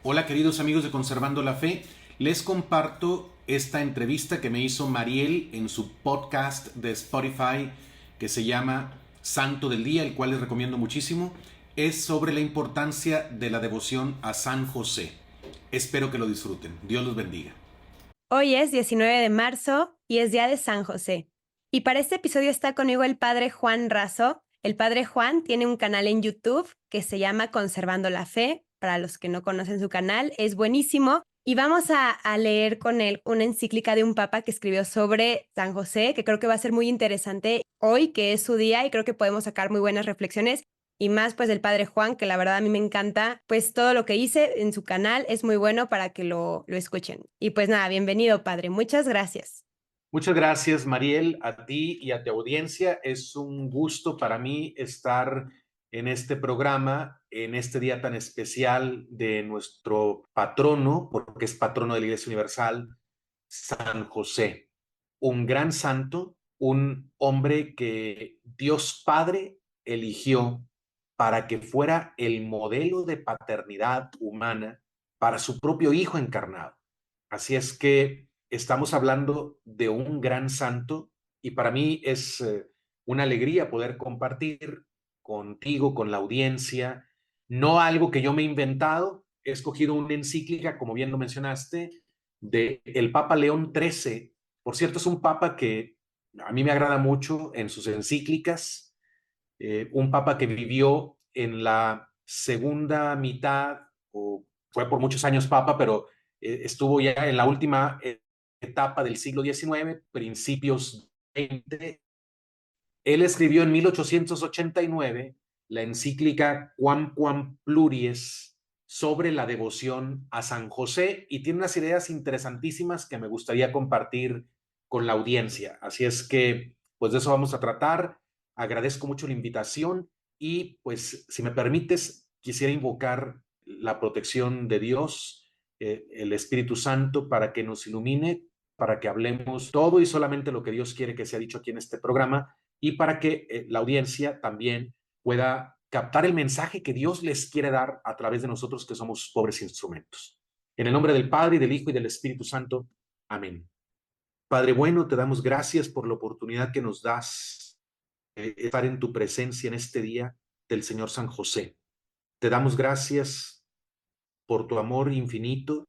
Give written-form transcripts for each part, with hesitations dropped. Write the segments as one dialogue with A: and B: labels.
A: Hola queridos amigos de Conservando la Fe, les comparto esta entrevista que me hizo Mariel en su podcast de Spotify que se llama Santo del Día, el cual les recomiendo muchísimo. Es sobre la importancia de la devoción a San José. Espero que lo disfruten. Dios los bendiga.
B: Hoy es 19 de marzo y es día de San José. Y para este episodio está conmigo el padre Juan Razo. El padre Juan tiene un canal en YouTube que se llama Conservando la Fe. Para los que no conocen su canal, es buenísimo. Y vamos a leer con él una encíclica de un papa que escribió sobre San José, que creo que va a ser muy interesante hoy, que es su día, y creo que podemos sacar muy buenas reflexiones. Y más pues del padre Juan, que la verdad a mí me encanta, pues todo lo que hice en su canal es muy bueno para que lo escuchen. Y pues nada, bienvenido padre, muchas gracias.
A: Muchas gracias, Mariel, a ti y a tu audiencia. Es un gusto para mí estar en este programa, en este día tan especial de nuestro patrono, porque es patrono de la Iglesia Universal, San José, un gran santo, un hombre que Dios Padre eligió para que fuera el modelo de paternidad humana para su propio Hijo encarnado. Así es que estamos hablando de un gran santo y para mí es una alegría poder compartir contigo, con la audiencia, no algo que yo me he inventado, he escogido una encíclica, como bien lo mencionaste, de el Papa León XIII. Por cierto, es un papa que a mí me agrada mucho en sus encíclicas, un papa que vivió en la segunda mitad, o fue por muchos años papa, pero estuvo ya en la última etapa del siglo XIX, principios XX. Él escribió en 1889 la encíclica Quam Quam Pluries sobre la devoción a San José y tiene unas ideas interesantísimas que me gustaría compartir con la audiencia. Así es que, pues de eso vamos a tratar. Agradezco mucho la invitación y, pues, si me permites, quisiera invocar la protección de Dios, el Espíritu Santo, para que nos ilumine, para que hablemos todo y solamente lo que Dios quiere que sea dicho aquí en este programa y para que la audiencia también pueda captar el mensaje que Dios les quiere dar a través de nosotros que somos pobres instrumentos. En el nombre del Padre, y del Hijo, y del Espíritu Santo. Amén. Padre bueno, te damos gracias por la oportunidad que nos das de estar en tu presencia en este día del Señor San José. Te damos gracias por tu amor infinito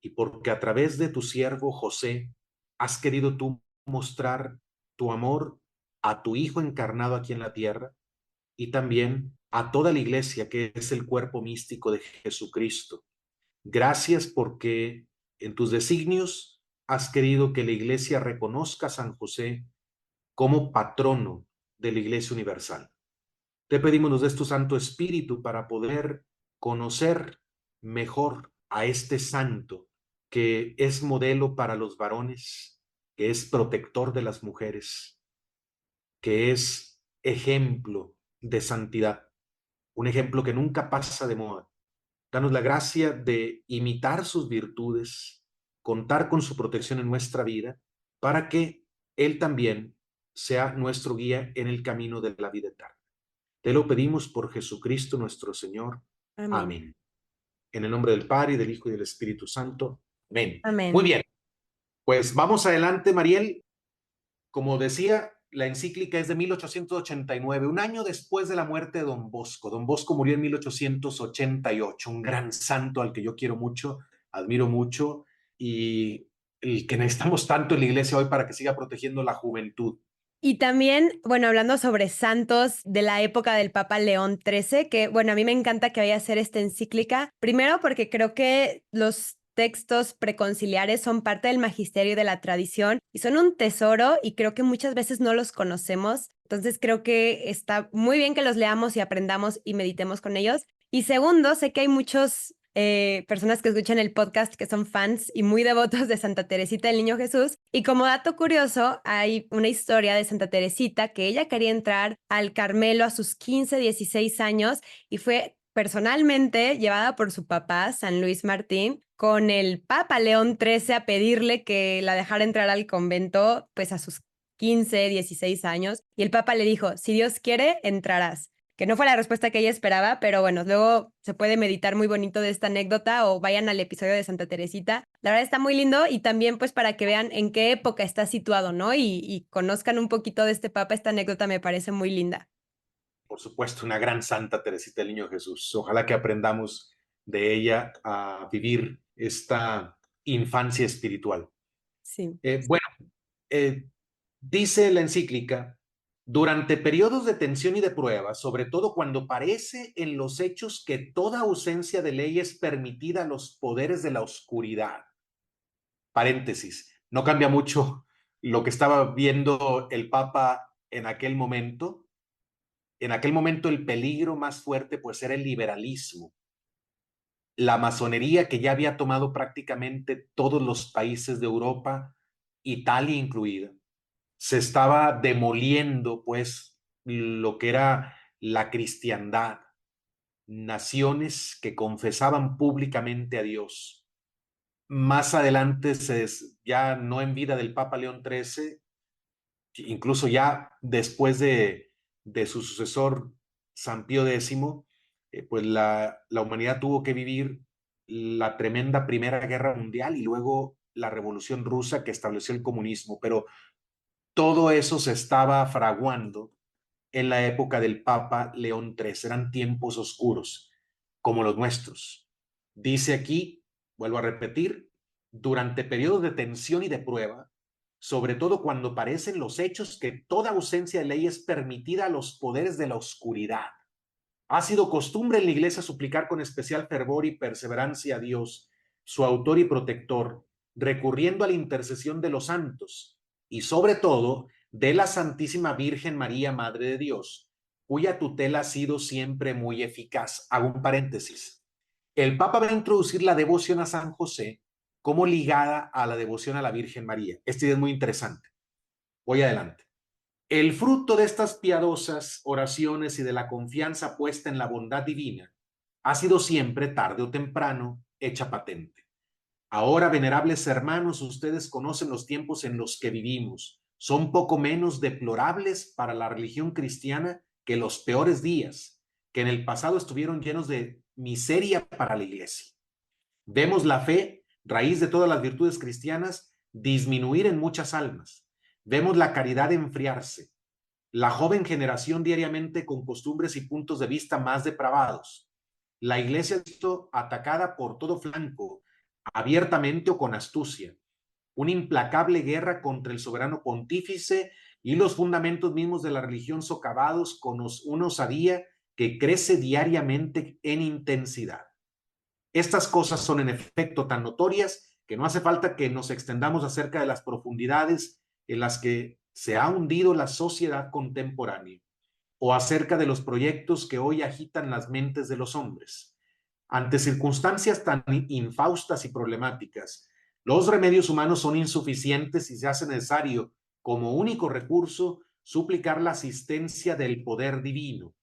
A: y porque a través de tu siervo José has querido tú mostrar tu amor a tu Hijo encarnado aquí en la tierra y también a toda la iglesia que es el cuerpo místico de Jesucristo. Gracias porque en tus designios has querido que la iglesia reconozca a San José como patrono de la iglesia universal. Te pedimos nos des tu Santo Espíritu para poder conocer mejor a este santo que es modelo para los varones, que es protector de las mujeres, que es ejemplo de santidad, un ejemplo que nunca pasa de moda. Danos la gracia de imitar sus virtudes, contar con su protección en nuestra vida, para que Él también sea nuestro guía en el camino de la vida eterna. Te lo pedimos por Jesucristo nuestro Señor.
B: Amén.
A: Amén. En el nombre del Padre, y del Hijo, y del Espíritu Santo. Amén. Muy
B: Amén.
A: bien, pues vamos adelante, Mariel. Como decía, la encíclica es de 1889, un año después de la muerte de Don Bosco. Don Bosco murió en 1888, un gran santo al que yo quiero mucho, admiro mucho y el que necesitamos tanto en la iglesia hoy para que siga protegiendo la juventud.
B: Y también, bueno, hablando sobre santos de la época del Papa León XIII, que bueno, a mí me encanta que vaya a hacer esta encíclica, primero porque creo que los textos preconciliares son parte del magisterio y de la tradición y son un tesoro y creo que muchas veces no los conocemos. Entonces creo que está muy bien que los leamos y aprendamos y meditemos con ellos. Y segundo, sé que hay muchos personas que escuchan el podcast que son fans y muy devotos de Santa Teresita del Niño Jesús. Y como dato curioso, hay una historia de Santa Teresita que ella quería entrar al Carmelo a sus 15, 16 años y fue personalmente llevada por su papá, San Luis Martín, con el Papa León XIII a pedirle que la dejara entrar al convento pues a sus 15, 16 años. Y el Papa le dijo, si Dios quiere, entrarás. que no fue la respuesta que ella esperaba, pero bueno, luego se puede meditar muy bonito de esta anécdota o vayan al episodio de Santa Teresita. La verdad está muy lindo y también pues para que vean en qué época está situado, ¿no? Y conozcan un poquito de este papa, esta anécdota me parece muy linda.
A: Por supuesto, una gran Santa Teresita del Niño Jesús. Ojalá que aprendamos de ella a vivir esta infancia espiritual.
B: Sí.
A: Bueno, eh, dice la encíclica, durante periodos de tensión y de prueba, sobre todo cuando parece en los hechos que toda ausencia de ley es permitida a los poderes de la oscuridad. Paréntesis, no cambia mucho lo que estaba viendo el Papa en aquel momento. En aquel momento el peligro más fuerte pues era el liberalismo, la masonería que ya había tomado prácticamente todos los países de Europa, Italia incluida. Se estaba demoliendo pues lo que era la cristiandad, naciones que confesaban públicamente a Dios. Más adelante, ya no en vida del Papa León XIII, incluso ya después de su sucesor San Pío X, pues la humanidad tuvo que vivir la tremenda Primera Guerra Mundial y luego la Revolución Rusa que estableció el comunismo, pero todo eso se estaba fraguando en la época del Papa León XIII. Eran tiempos oscuros, como los nuestros. Dice aquí, vuelvo a repetir, durante periodos de tensión y de prueba, sobre todo cuando parecen los hechos que toda ausencia de ley es permitida a los poderes de la oscuridad. Ha sido costumbre en la Iglesia suplicar con especial fervor y perseverancia a Dios, su autor y protector, recurriendo a la intercesión de los santos y sobre todo de la Santísima Virgen María, Madre de Dios, cuya tutela ha sido siempre muy eficaz. Hago un paréntesis. El Papa va a introducir la devoción a San José como ligada a la devoción a la Virgen María. Esta idea es muy interesante. Voy adelante. El fruto de estas piadosas oraciones y de la confianza puesta en la bondad divina ha sido siempre, tarde o temprano, hecha patente. Ahora, venerables hermanos, ustedes conocen los tiempos en los que vivimos. Son poco menos deplorables para la religión cristiana que los peores días, que en el pasado estuvieron llenos de miseria para la Iglesia. Vemos la fe, raíz de todas las virtudes cristianas, disminuir en muchas almas. Vemos la caridad enfriarse, la joven generación diariamente con costumbres y puntos de vista más depravados. La Iglesia ha sido atacada por todo flanco, abiertamente o con astucia. Una implacable guerra contra el soberano pontífice y los fundamentos mismos de la religión socavados con una osadía que crece diariamente en intensidad. Estas cosas son en efecto tan notorias que no hace falta que nos extendamos acerca de las profundidades en las que se ha hundido la sociedad contemporánea o acerca de los proyectos que hoy agitan las mentes de los hombres. Ante circunstancias tan infaustas y problemáticas, los remedios humanos son insuficientes y se hace necesario, como único recurso, suplicar la asistencia del poder divino.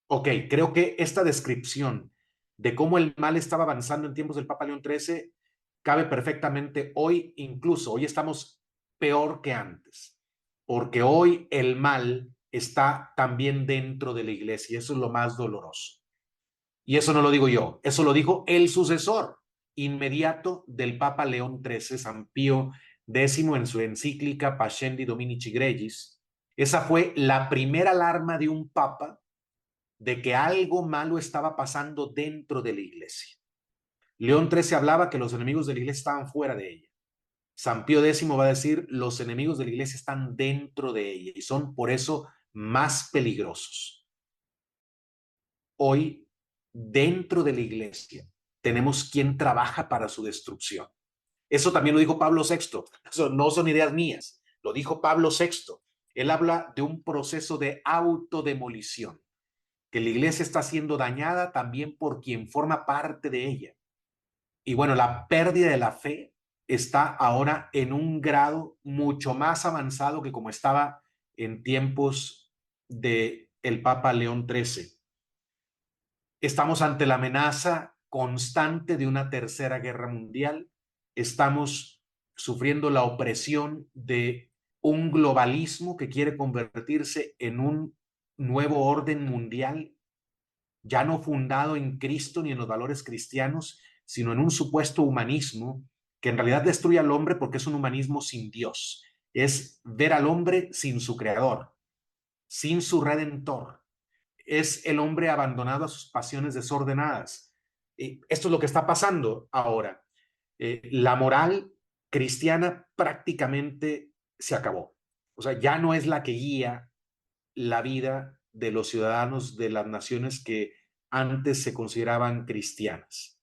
A: Ok, creo que esta descripción de cómo el mal estaba avanzando en tiempos del Papa León XIII cabe perfectamente hoy, incluso hoy estamos peor que antes, porque hoy el mal está también dentro de la iglesia y eso es lo más doloroso. Y eso no lo digo yo, eso lo dijo el sucesor inmediato del Papa León XIII, San Pío X, en su encíclica Pascendi Dominici Gregis. Esa fue la primera alarma de un papa de que algo malo estaba pasando dentro de la iglesia. León XIII hablaba que los enemigos de la iglesia estaban fuera de ella. San Pío X va a decir, los enemigos de la iglesia están dentro de ella y son por eso más peligrosos. Hoy, dentro de la iglesia, tenemos quien trabaja para su destrucción. Eso también lo dijo Pablo VI. Eso no son ideas mías. Lo dijo Pablo VI. Él habla de un proceso de autodemolición, que la iglesia está siendo dañada también por quien forma parte de ella. Y bueno, la pérdida de la fe está ahora en un grado mucho más avanzado que como estaba en tiempos de el Papa León XIII. Estamos ante la amenaza constante de una tercera guerra mundial. Estamos sufriendo la opresión de un globalismo que quiere convertirse en un nuevo orden mundial, ya no fundado en Cristo ni en los valores cristianos, sino en un supuesto humanismo que en realidad destruye al hombre porque es un humanismo sin Dios. Es ver al hombre sin su creador, sin su redentor. Es el hombre abandonado a sus pasiones desordenadas. Esto es lo que está pasando ahora. La moral cristiana prácticamente se acabó. O sea, ya no es la que guía la vida de los ciudadanos de las naciones que antes se consideraban cristianas.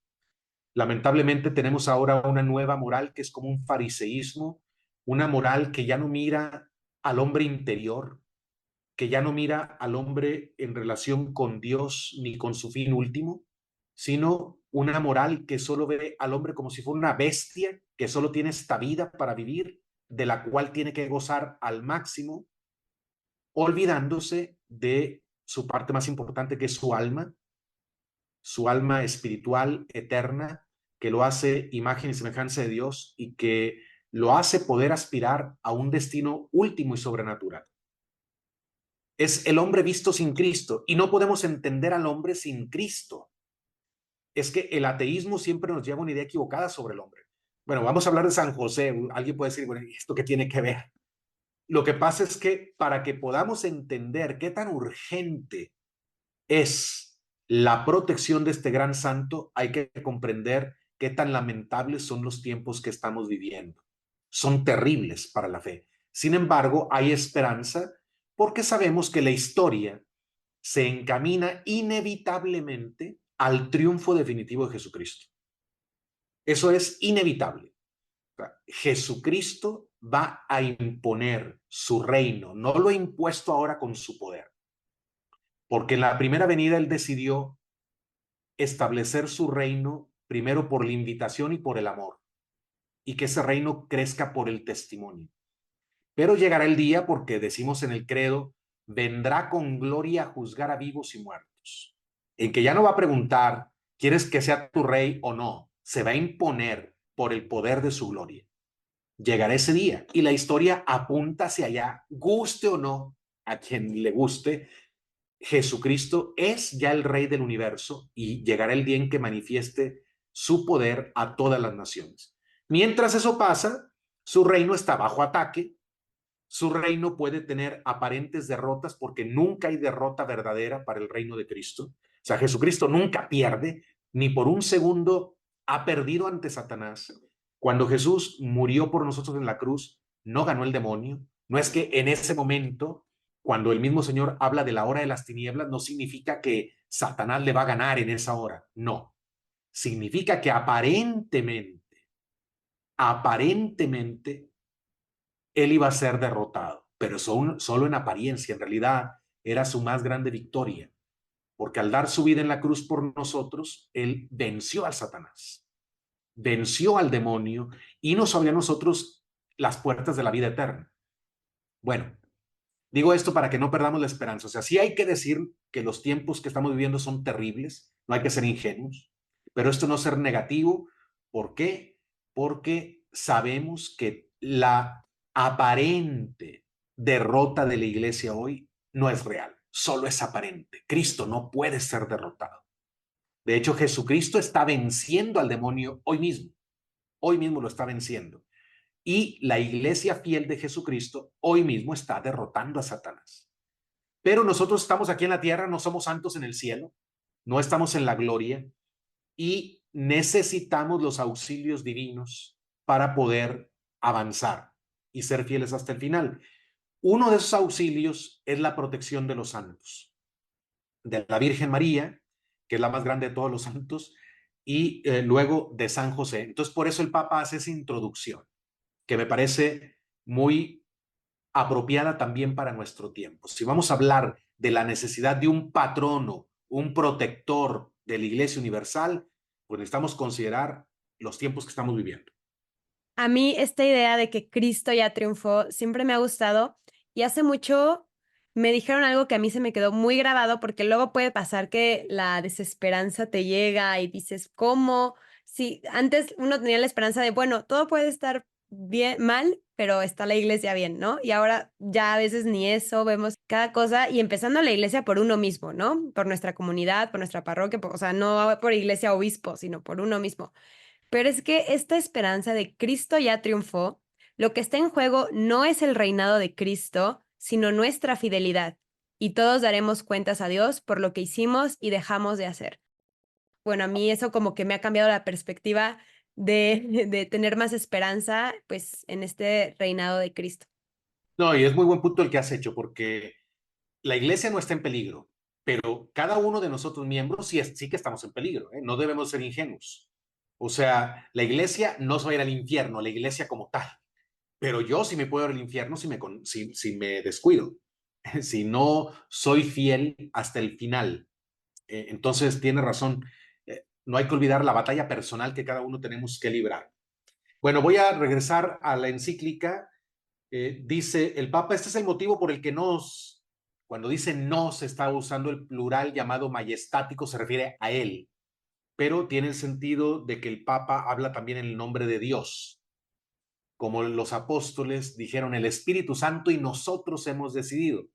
A: Lamentablemente tenemos ahora una nueva moral que es como un fariseísmo, una moral que ya no mira al hombre interior, que ya no mira al hombre en relación con Dios ni con su fin último, sino una moral que solo ve al hombre como si fuera una bestia que solo tiene esta vida para vivir, de la cual tiene que gozar al máximo, olvidándose de su parte más importante, que es su alma espiritual eterna, que lo hace imagen y semejanza de Dios y que lo hace poder aspirar a un destino último y sobrenatural. Es el hombre visto sin Cristo y no podemos entender al hombre sin Cristo. Es que el ateísmo siempre nos lleva a una idea equivocada sobre el hombre. Bueno, vamos a hablar de San José. Alguien puede decir, bueno, ¿esto qué tiene que ver? Lo que pasa es que para que podamos entender qué tan urgente es la protección de este gran santo, hay que comprender qué tan lamentables son los tiempos que estamos viviendo. Son terribles para la fe. Sin embargo, hay esperanza porque sabemos que la historia se encamina inevitablemente al triunfo definitivo de Jesucristo. Eso es inevitable. Jesucristo va a imponer su reino, no lo ha impuesto ahora con su poder, porque en la primera venida él decidió establecer su reino primero por la invitación y por el amor, y que ese reino crezca por el testimonio. Pero llegará el día, porque decimos en el credo, vendrá con gloria a juzgar a vivos y muertos, en que ya no va a preguntar, ¿quieres que sea tu rey o no? Se va a imponer por el poder de su gloria. Llegará ese día y la historia apunta hacia allá, guste o no a quien le guste. Jesucristo es ya el rey del universo y llegará el día en que manifieste su poder a todas las naciones. Mientras eso pasa, su reino está bajo ataque, su reino puede tener aparentes derrotas porque nunca hay derrota verdadera para el reino de Cristo. O sea, Jesucristo nunca pierde, ni por un segundo ha perdido ante Satanás. Cuando Jesús murió por nosotros en la cruz, no ganó el demonio. No es que en ese momento, cuando el mismo Señor habla de la hora de las tinieblas, no significa que Satanás le va a ganar en esa hora. No. Significa que aparentemente, él iba a ser derrotado, pero solo en apariencia. En realidad era su más grande victoria, porque al dar su vida en la cruz por nosotros, él venció al Satanás, venció al demonio y nos abrió a nosotros las puertas de la vida eterna. Bueno, digo esto para que no perdamos la esperanza. O sea, sí hay que decir que los tiempos que estamos viviendo son terribles, no hay que ser ingenuos, pero esto no ser negativo. ¿Por qué? Porque sabemos que la aparente derrota de la iglesia hoy no es real, solo es aparente. Cristo no puede ser derrotado. De hecho, Jesucristo está venciendo al demonio hoy mismo lo está venciendo. Y la iglesia fiel de Jesucristo hoy mismo está derrotando a Satanás. Pero nosotros estamos aquí en la tierra, no somos santos en el cielo, no estamos en la gloria y necesitamos los auxilios divinos para poder avanzar y ser fieles hasta el final. Uno de esos auxilios es la protección de los santos, de la Virgen María, que es la más grande de todos los santos, y luego de San José. Entonces, por eso el Papa hace esa introducción, que me parece muy apropiada también para nuestro tiempo. Si vamos a hablar de la necesidad de un patrono, un protector de la Iglesia Universal, pues necesitamos considerar los tiempos que estamos viviendo.
B: A mí esta idea de que Cristo ya triunfó siempre me ha gustado y hace mucho me dijeron algo que a mí se me quedó muy grabado porque luego puede pasar que la desesperanza te llega y dices, ¿cómo? Si antes uno tenía la esperanza de, bueno, todo puede estar bien, mal, pero está la iglesia bien, ¿no? Y ahora ya a veces ni eso, vemos cada cosa y empezando la iglesia por uno mismo, ¿no? Por nuestra comunidad, por nuestra parroquia, o sea, no por iglesia obispo, sino por uno mismo. Pero es que esta esperanza de Cristo ya triunfó. Lo que está en juego no es el reinado de Cristo, sino nuestra fidelidad. Y todos daremos cuentas a Dios por lo que hicimos y dejamos de hacer. Bueno, a mí eso como que me ha cambiado la perspectiva de tener más esperanza, pues, en este reinado de Cristo.
A: No, y es muy buen punto el que has hecho, porque la iglesia no está en peligro, pero cada uno de nosotros miembros sí que estamos en peligro, ¿eh? No debemos ser ingenuos. O sea, la iglesia no se va a ir al infierno, la iglesia como tal, pero yo sí me puedo ir al infierno si me descuido, si no soy fiel hasta el final. Entonces, tiene razón, no hay que olvidar la batalla personal que cada uno tenemos que librar. Bueno, voy a regresar a la encíclica. Dice el Papa, este es el motivo por el que cuando dice nos, está usando el plural llamado majestático, se refiere a él, pero tiene el sentido de que el Papa habla también en el nombre de Dios, como los apóstoles dijeron el Espíritu Santo y nosotros hemos decidido.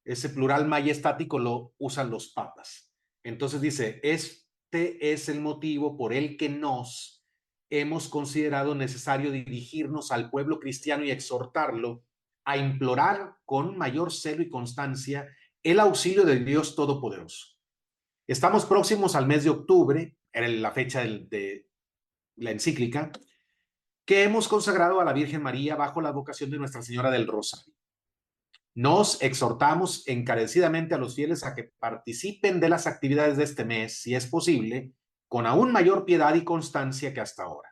A: Ese plural majestático lo usan los papas. Entonces dice, este es el motivo por el que nos hemos considerado necesario dirigirnos al pueblo cristiano y exhortarlo a implorar con mayor celo y constancia el auxilio de Dios Todopoderoso. Estamos próximos al mes de octubre, era la fecha de la encíclica, que hemos consagrado a la Virgen María bajo la advocación de Nuestra Señora del Rosario. Nos exhortamos encarecidamente a los fieles a que participen de las actividades de este mes, si es posible, con aún mayor piedad y constancia que hasta ahora.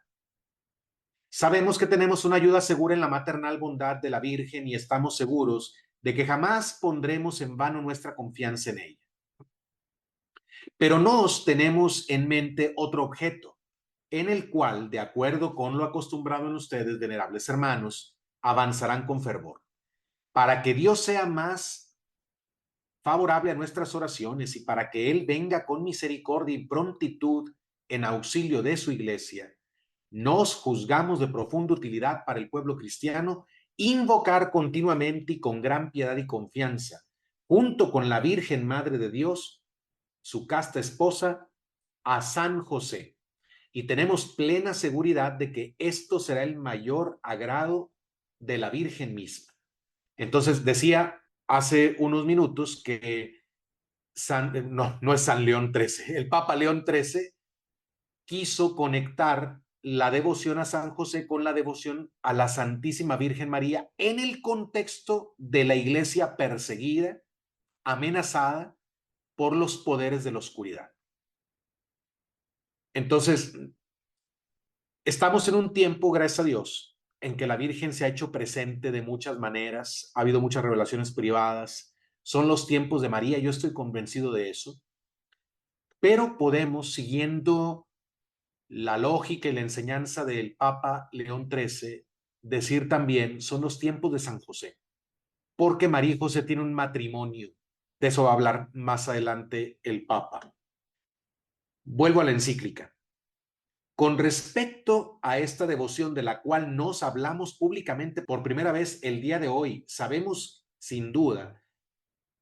A: Sabemos que tenemos una ayuda segura en la maternal bondad de la Virgen y estamos seguros de que jamás pondremos en vano nuestra confianza en ella. Pero nos tenemos en mente otro objeto, en el cual, de acuerdo con lo acostumbrado en ustedes, venerables hermanos, avanzarán con fervor. Para que Dios sea más favorable a nuestras oraciones y para que Él venga con misericordia y prontitud en auxilio de su iglesia, nos juzgamos de profunda utilidad para el pueblo cristiano invocar continuamente y con gran piedad y confianza, junto con la Virgen Madre de Dios, su casta esposa, a San José. Y tenemos plena seguridad de que esto será el mayor agrado de la Virgen misma. Entonces decía hace unos minutos que no es San León XIII, el Papa León XIII quiso conectar la devoción a San José con la devoción a la Santísima Virgen María en el contexto de la iglesia perseguida, amenazada por los poderes de la oscuridad. Entonces, estamos en un tiempo, gracias a Dios, en que la Virgen se ha hecho presente de muchas maneras, ha habido muchas revelaciones privadas, son los tiempos de María, yo estoy convencido de eso, pero podemos, siguiendo la lógica y la enseñanza del Papa León XIII, decir también, son los tiempos de San José, porque María y José tienen un matrimonio, de eso va a hablar más adelante el Papa. Vuelvo a la encíclica. Con respecto a esta devoción de la cual nos hablamos públicamente por primera vez el día de hoy, sabemos sin duda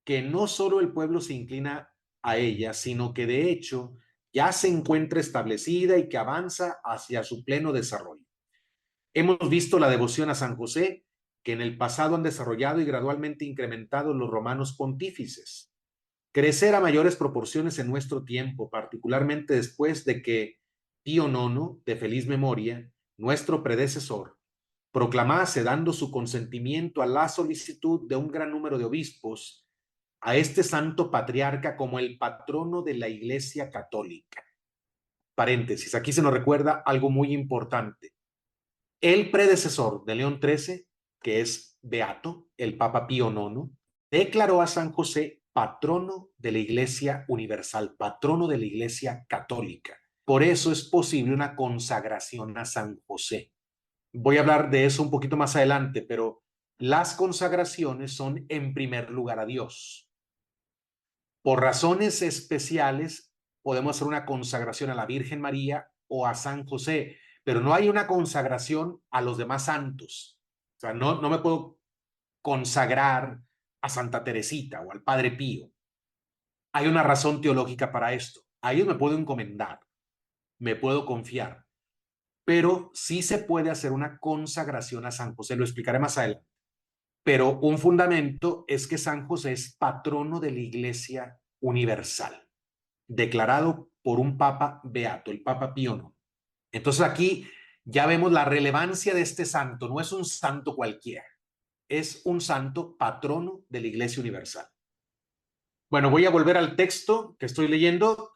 A: que no solo el pueblo se inclina a ella, sino que de hecho ya se encuentra establecida y que avanza hacia su pleno desarrollo. Hemos visto la devoción a San José, que en el pasado han desarrollado y gradualmente incrementado los romanos pontífices. Crecer a mayores proporciones en nuestro tiempo, particularmente después de que Pío IX, de feliz memoria, nuestro predecesor, proclamase, dando su consentimiento a la solicitud de un gran número de obispos, a este santo patriarca como el patrono de la Iglesia Católica. Paréntesis, aquí se nos recuerda algo muy importante. El predecesor de León XIII, que es beato, el Papa Pío IX, declaró a San José patrono de la Iglesia Universal, patrono de la Iglesia Católica. Por eso es posible una consagración a San José. Voy a hablar de eso un poquito más adelante, pero las consagraciones son en primer lugar a Dios. Por razones especiales podemos hacer una consagración a la Virgen María o a San José, pero no hay una consagración a los demás santos. sea, no me puedo consagrar a Santa Teresita o al Padre Pío. Hay una razón teológica para esto. A ellos me puedo encomendar, me puedo confiar, pero sí se puede hacer una consagración a San José, lo explicaré más adelante. Pero un fundamento es que San José es patrono de la Iglesia universal, declarado por un papa beato, el Papa Pío IX. Entonces aquí ya vemos la relevancia de este santo. No es un santo cualquiera, es un santo patrono de la Iglesia universal. Bueno, voy a volver al texto que estoy leyendo.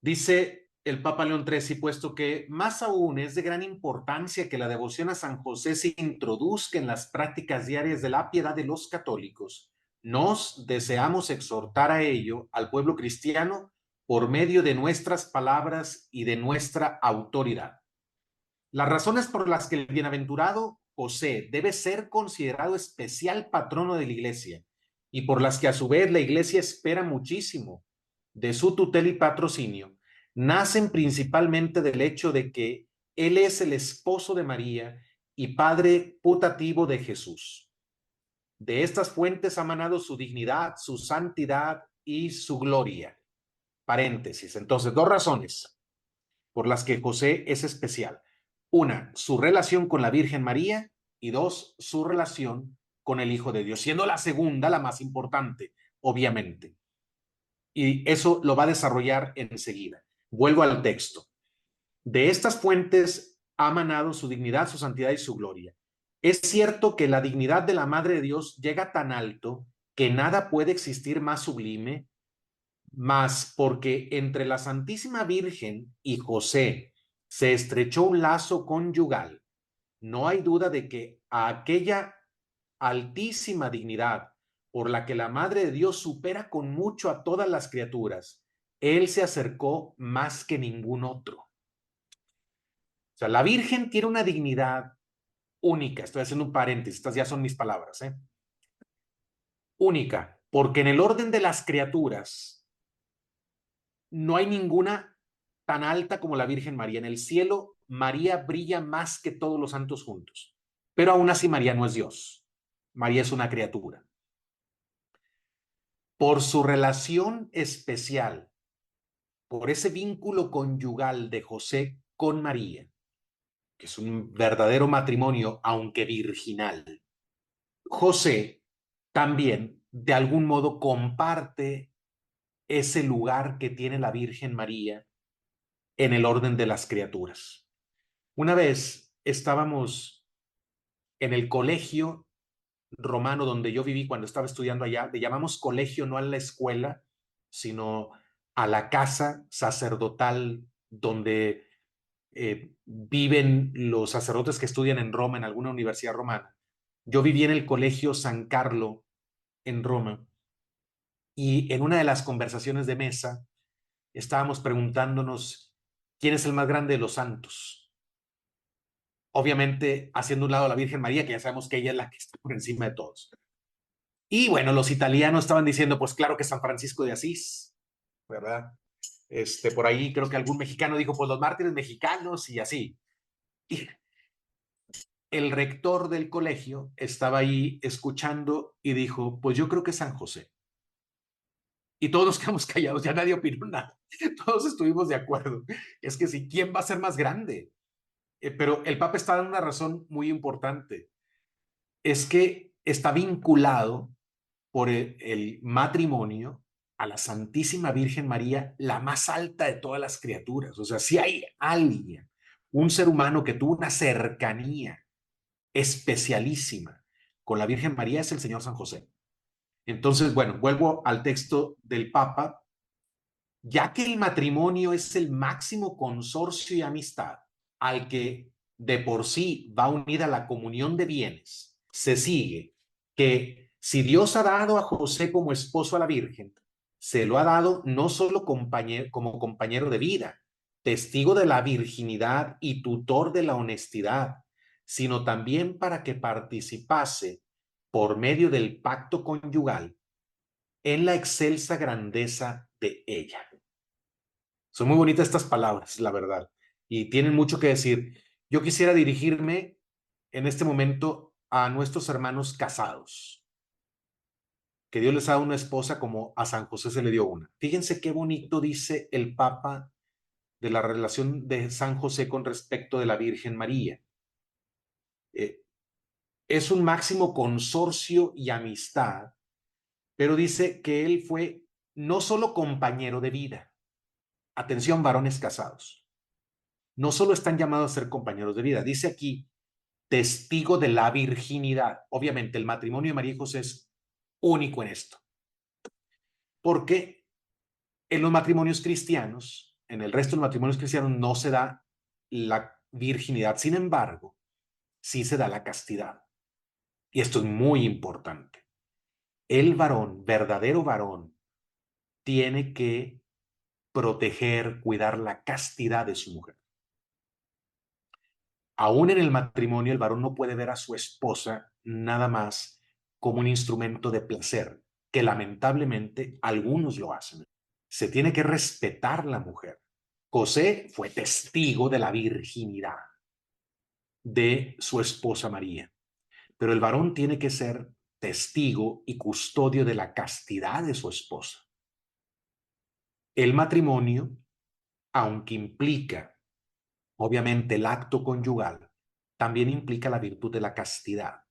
A: Dice el Papa León XIII, puesto que más aún es de gran importancia que la devoción a San José se introduzca en las prácticas diarias de la piedad de los católicos, nos deseamos exhortar a ello al pueblo cristiano por medio de nuestras palabras y de nuestra autoridad. Las razones por las que el bienaventurado José debe ser considerado especial patrono de la Iglesia y por las que a su vez la Iglesia espera muchísimo de su tutela y patrocinio, nacen principalmente del hecho de que él es el esposo de María y padre putativo de Jesús. De estas fuentes ha manado su dignidad, su santidad y su gloria. Paréntesis. Entonces, dos razones por las que José es especial. Una, su relación con la Virgen María, y dos, su relación con el Hijo de Dios, siendo la segunda la más importante, obviamente. Y eso lo va a desarrollar enseguida. Vuelvo al texto. De estas fuentes ha manado su dignidad, su santidad y su gloria. Es cierto que la dignidad de la Madre de Dios llega tan alto que nada puede existir más sublime, más porque entre la Santísima Virgen y José se estrechó un lazo conyugal. No hay duda de que a aquella altísima dignidad por la que la Madre de Dios supera con mucho a todas las criaturas, él se acercó más que ningún otro. O sea, la Virgen tiene una dignidad única. Estoy haciendo un paréntesis, estas ya son mis palabras, ¿eh? Única, porque en el orden de las criaturas no hay ninguna tan alta como la Virgen María. En el cielo, María brilla más que todos los santos juntos. Pero aún así, María no es Dios. María es una criatura. Por su relación especial, por ese vínculo conyugal de José con María, que es un verdadero matrimonio, aunque virginal, José también, de algún modo, comparte ese lugar que tiene la Virgen María en el orden de las criaturas. Una vez estábamos en el colegio romano donde yo viví cuando estaba estudiando allá, le llamamos colegio no a la escuela, sino a la casa sacerdotal donde viven los sacerdotes que estudian en Roma, en alguna universidad romana. Yo viví en el colegio San Carlo en Roma y en una de las conversaciones de mesa estábamos preguntándonos quién es el más grande de los santos. Obviamente haciendo un lado a la Virgen María, que ya sabemos que ella es la que está por encima de todos. Y bueno, los italianos estaban diciendo, pues claro que San Francisco de Asís, ¿verdad? Por ahí creo que algún mexicano dijo, pues los mártires mexicanos y así. Y el rector del colegio estaba ahí escuchando y dijo, pues yo creo que San José. Y todos nos quedamos callados, ya nadie opinó nada. Todos estuvimos de acuerdo. Es que sí, ¿quién va a ser más grande? Pero el Papa está dando una razón muy importante. Es que está vinculado por el matrimonio a la Santísima Virgen María, la más alta de todas las criaturas. O sea, si hay alguien, un ser humano que tuvo una cercanía especialísima con la Virgen María, es el Señor San José. Entonces, bueno, vuelvo al texto del Papa. Ya que el matrimonio es el máximo consorcio y amistad al que de por sí va unida la comunión de bienes, se sigue que si Dios ha dado a José como esposo a la Virgen, se lo ha dado no solo como compañero de vida, testigo de la virginidad y tutor de la honestidad, sino también para que participase por medio del pacto conyugal en la excelsa grandeza de ella. Son muy bonitas estas palabras, la verdad, y tienen mucho que decir. Yo quisiera dirigirme en este momento a nuestros hermanos casados, que Dios les ha dado una esposa como a San José se le dio una. Fíjense qué bonito dice el Papa de la relación de San José con respecto de la Virgen María. Es un máximo consorcio y amistad, pero dice que él fue no solo compañero de vida. Atención, varones casados. No solo están llamados a ser compañeros de vida, dice aquí testigo de la virginidad. Obviamente el matrimonio de María y José es único en esto, porque en los matrimonios cristianos, en el resto de los matrimonios cristianos no se da la virginidad, sin embargo, sí se da la castidad. Y esto es muy importante. El varón, verdadero varón, tiene que proteger, cuidar la castidad de su mujer. Aún en el matrimonio, el varón no puede ver a su esposa nada más como un instrumento de placer, que lamentablemente algunos lo hacen. Se tiene que respetar la mujer. José fue testigo de la virginidad de su esposa María, pero el varón tiene que ser testigo y custodio de la castidad de su esposa. El matrimonio, aunque implica obviamente el acto conyugal, también implica la virtud de la castidad.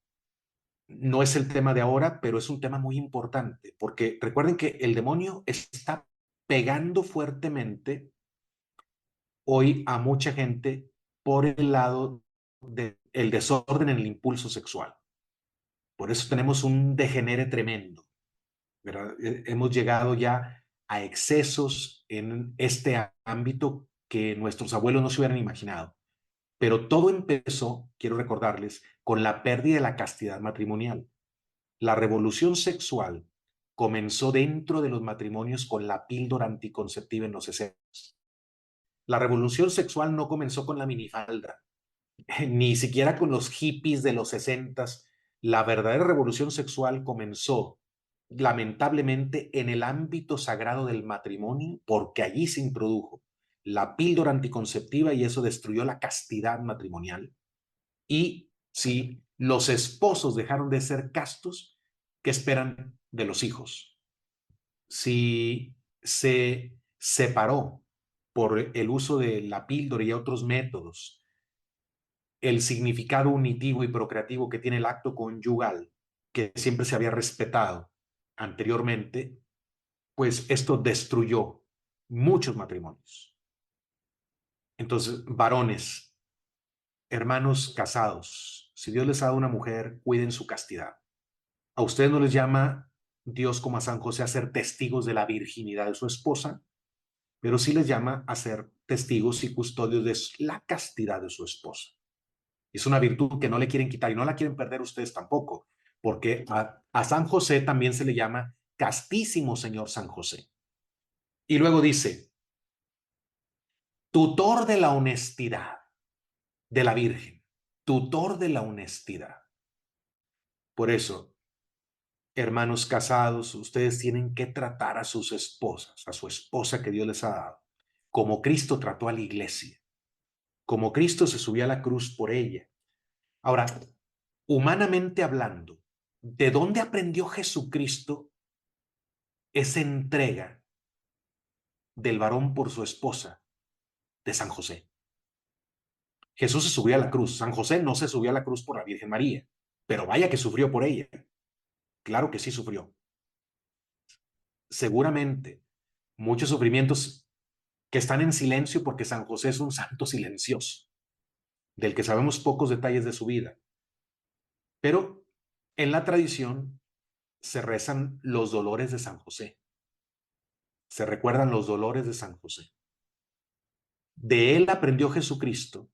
A: No es el tema de ahora, pero es un tema muy importante, porque recuerden que el demonio está pegando fuertemente hoy a mucha gente por el lado del desorden en el impulso sexual. Por eso tenemos un degenere tremendo, ¿verdad? Hemos llegado ya a excesos en este ámbito que nuestros abuelos no se hubieran imaginado. Pero todo empezó, quiero recordarles, con la pérdida de la castidad matrimonial. La revolución sexual comenzó dentro de los matrimonios con la píldora anticonceptiva en los 60. La revolución sexual no comenzó con la minifalda, ni siquiera con los hippies de los 60. La verdadera revolución sexual comenzó, lamentablemente, en el ámbito sagrado del matrimonio, porque allí se introdujo la píldora anticonceptiva y eso destruyó la castidad matrimonial. Y si los esposos dejaron de ser castos, ¿qué esperan de los hijos? Si se separó por el uso de la píldora y otros métodos el significado unitivo y procreativo que tiene el acto conyugal, que siempre se había respetado anteriormente, pues esto destruyó muchos matrimonios. Entonces, varones, hermanos casados, si Dios les ha dado una mujer, cuiden su castidad. A ustedes no les llama Dios como a San José a ser testigos de la virginidad de su esposa, pero sí les llama a ser testigos y custodios de la castidad de su esposa. Es una virtud que no le quieren quitar y no la quieren perder ustedes tampoco, porque a San José también se le llama castísimo Señor San José. Y luego dice, tutor de la honestidad de la Virgen, tutor de la honestidad. Por eso, hermanos casados, ustedes tienen que tratar a sus esposas, a su esposa que Dios les ha dado, como Cristo trató a la iglesia, como Cristo se subió a la cruz por ella. Ahora, humanamente hablando, ¿de dónde aprendió Jesucristo esa entrega del varón por su esposa? De San José. Jesús se subió a la cruz. San José no se subió a la cruz por la Virgen María, pero vaya que sufrió por ella. Claro que sí sufrió. Seguramente muchos sufrimientos que están en silencio porque San José es un santo silencioso, del que sabemos pocos detalles de su vida. Pero en la tradición se rezan los dolores de San José. Se recuerdan los dolores de San José. De él aprendió Jesucristo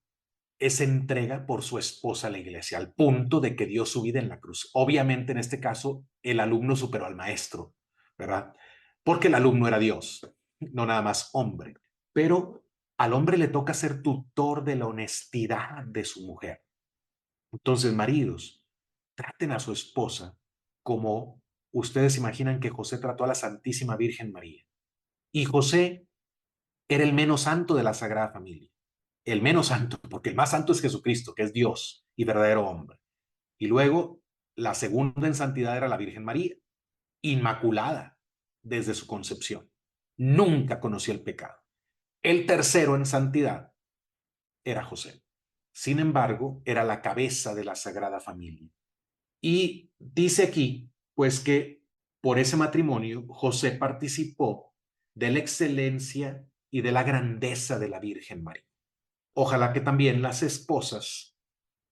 A: esa entrega por su esposa a la iglesia, al punto de que dio su vida en la cruz. Obviamente, en este caso, el alumno superó al maestro, ¿verdad? Porque el alumno era Dios, no nada más hombre. Pero al hombre le toca ser tutor de la honestidad de su mujer. Entonces, maridos, traten a su esposa como ustedes imaginan que José trató a la Santísima Virgen María. Y José era el menos santo de la Sagrada Familia. El menos santo, porque el más santo es Jesucristo, que es Dios y verdadero hombre. Y luego, la segunda en santidad era la Virgen María, inmaculada desde su concepción. Nunca conoció el pecado. El tercero en santidad era José. Sin embargo, era la cabeza de la Sagrada Familia. Y dice aquí, pues que por ese matrimonio José participó de la excelencia y de la grandeza de la Virgen María. Ojalá que también las esposas,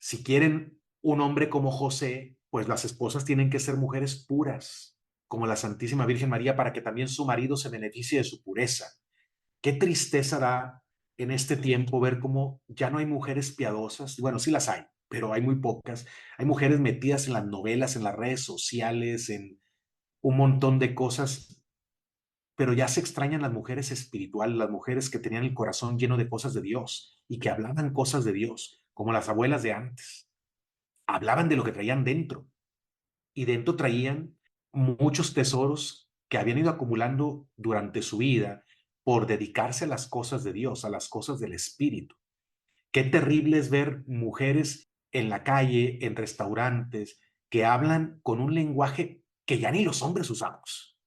A: si quieren un hombre como José, pues las esposas tienen que ser mujeres puras, como la Santísima Virgen María, para que también su marido se beneficie de su pureza. Qué tristeza da en este tiempo ver cómo ya no hay mujeres piadosas. Bueno, sí las hay, pero hay muy pocas. Hay mujeres metidas en las novelas, en las redes sociales, en un montón de cosas, pero ya se extrañan las mujeres espirituales, las mujeres que tenían el corazón lleno de cosas de Dios y que hablaban cosas de Dios, como las abuelas de antes. Hablaban de lo que traían dentro y dentro traían muchos tesoros que habían ido acumulando durante su vida por dedicarse a las cosas de Dios, a las cosas del Espíritu. Qué terrible es ver mujeres en la calle, en restaurantes, que hablan con un lenguaje que ya ni los hombres usamos.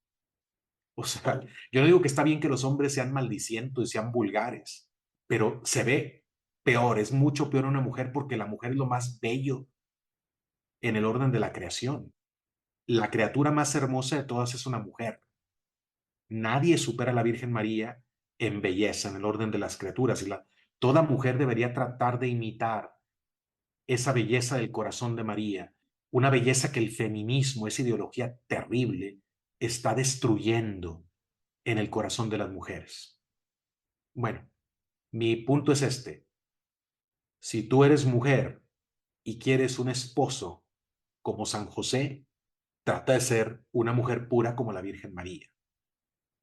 A: O sea, yo no digo que está bien que los hombres sean maldicientos y sean vulgares, pero se ve peor, es mucho peor una mujer porque la mujer es lo más bello en el orden de la creación. La criatura más hermosa de todas es una mujer. Nadie supera a la Virgen María en belleza, en el orden de las criaturas. Toda mujer debería tratar de imitar esa belleza del corazón de María, una belleza que el feminismo, esa ideología terrible, está destruyendo en el corazón de las mujeres. Bueno, mi punto es este. Si tú eres mujer y quieres un esposo como San José, trata de ser una mujer pura como la Virgen María,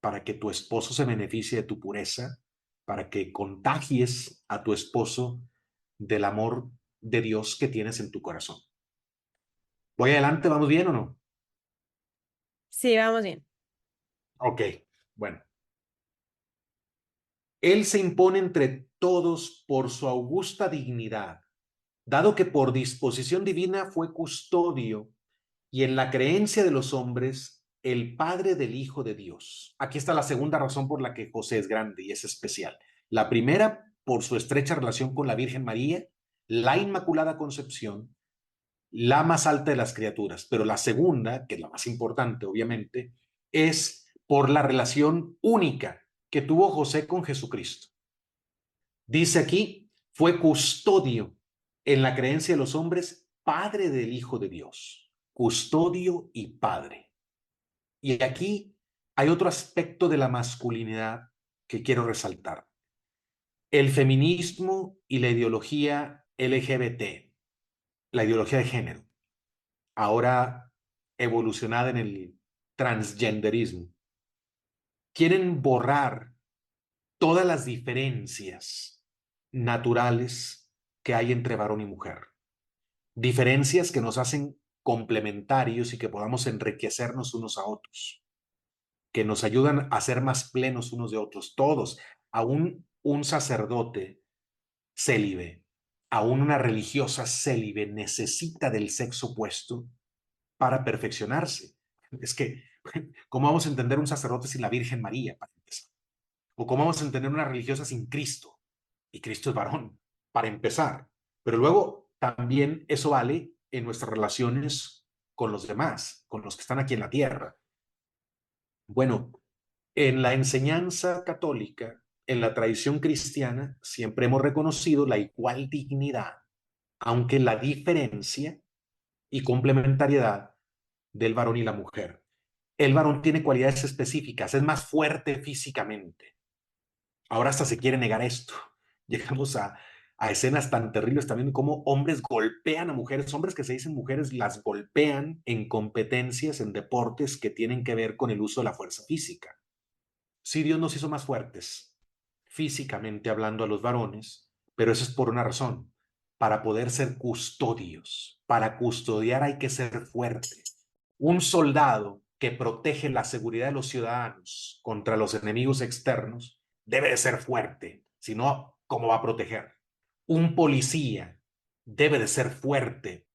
A: para que tu esposo se beneficie de tu pureza, para que contagies a tu esposo del amor de Dios que tienes en tu corazón. ¿Voy adelante? ¿Vamos bien o no?
B: Sí, vamos bien.
A: Ok, bueno. Él se impone entre todos por su augusta dignidad, dado que por disposición divina fue custodio y en la creencia de los hombres el padre del Hijo de Dios. Aquí está la segunda razón por la que José es grande y es especial. La primera, por su estrecha relación con la Virgen María, la Inmaculada Concepción, la más alta de las criaturas. Pero la segunda, que es la más importante, obviamente, es por la relación única que tuvo José con Jesucristo. Dice aquí, fue custodio en la creencia de los hombres, padre del Hijo de Dios. Custodio y padre. Y aquí hay otro aspecto de la masculinidad que quiero resaltar. El feminismo y la ideología LGBT, la ideología de género, ahora evolucionada en el transgenderismo, quieren borrar todas las diferencias naturales que hay entre varón y mujer. Diferencias que nos hacen complementarios y que podamos enriquecernos unos a otros, que nos ayudan a ser más plenos unos de otros, todos, aún un sacerdote célibe, aún una religiosa célibe necesita del sexo opuesto para perfeccionarse. Es que, ¿cómo vamos a entender un sacerdote sin la Virgen María, para empezar? ¿O cómo vamos a entender una religiosa sin Cristo? Y Cristo es varón, para empezar. Pero luego también eso vale en nuestras relaciones con los demás, con los que están aquí en la tierra. Bueno, en la enseñanza católica, en la tradición cristiana, siempre hemos reconocido la igual dignidad, aunque la diferencia y complementariedad del varón y la mujer. El varón tiene cualidades específicas, es más fuerte físicamente. Ahora hasta se quiere negar esto. Llegamos a escenas tan terribles también como hombres golpean a mujeres, hombres que se dicen mujeres las golpean en competencias, en deportes que tienen que ver con el uso de la fuerza física. Sí, Dios nos hizo más fuertes, físicamente hablando a los varones, pero eso es por una razón, para poder ser custodios. Para custodiar hay que ser fuerte. Un soldado que protege la seguridad de los ciudadanos contra los enemigos externos debe de ser fuerte, si no, ¿cómo va a proteger? Un policía debe de ser fuerte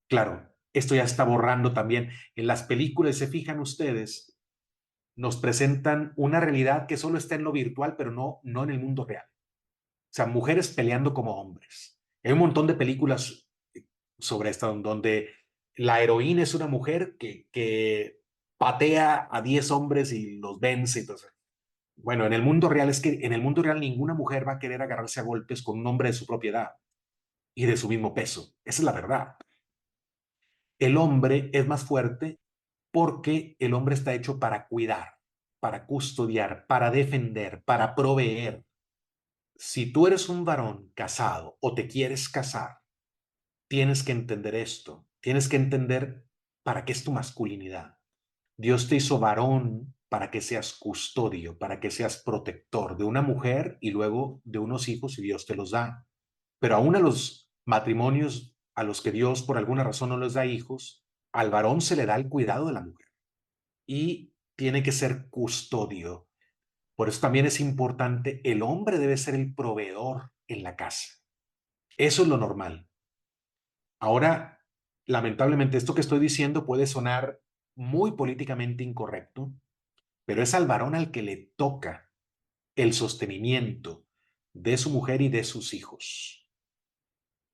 A: Claro, esto ya está borrando también. En las películas, se fijan ustedes, nos presentan una realidad que solo está en lo virtual, pero no en el mundo real. O sea, mujeres peleando como hombres. Hay un montón de películas sobre esto donde la heroína es una mujer que patea a 10 hombres y los vence. Entonces, bueno, en el mundo real es que en el mundo real ninguna mujer va a querer agarrarse a golpes con un hombre de su propiedad y de su mismo peso. Esa es la verdad. El hombre es más fuerte porque el hombre está hecho para cuidar, para custodiar, para defender, para proveer. Si tú eres un varón casado o te quieres casar, tienes que entender esto. Tienes que entender para qué es tu masculinidad. Dios te hizo varón para que seas custodio, para que seas protector de una mujer y luego de unos hijos, y Dios te los da. Pero aún a los matrimonios a los que Dios por alguna razón no les da hijos, al varón se le da el cuidado de la mujer y tiene que ser custodio. Por eso también es importante, el hombre debe ser el proveedor en la casa. Eso es lo normal. Ahora, lamentablemente, esto que estoy diciendo puede sonar muy políticamente incorrecto, pero es al varón al que le toca el sostenimiento de su mujer y de sus hijos.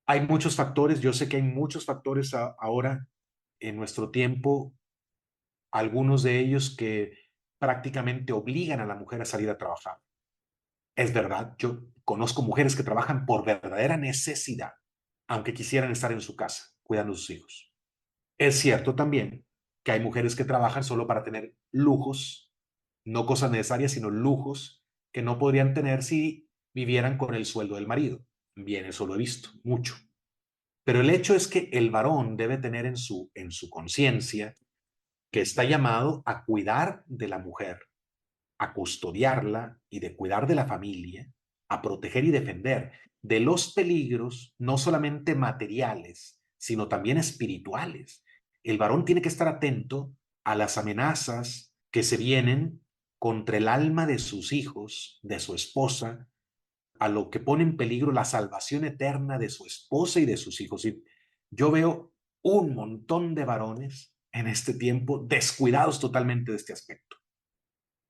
A: Hay muchos factores, yo sé que hay muchos factores ahora en nuestro tiempo, algunos de ellos que prácticamente obligan a la mujer a salir a trabajar. Es verdad, yo conozco mujeres que trabajan por verdadera necesidad, aunque quisieran estar en su casa cuidando a sus hijos. Es cierto también que hay mujeres que trabajan solo para tener lujos, no cosas necesarias, sino lujos que no podrían tener si vivieran con el sueldo del marido. Bien, eso lo he visto mucho. Pero el hecho es que el varón debe tener en su conciencia que está llamado a cuidar de la mujer, a custodiarla y de cuidar de la familia, a proteger y defender de los peligros, no solamente materiales, sino también espirituales. El varón tiene que estar atento a las amenazas que se vienen contra el alma de sus hijos, de su esposa, a lo que pone en peligro la salvación eterna de su esposa y de sus hijos. Y yo veo un montón de varones en este tiempo descuidados totalmente de este aspecto.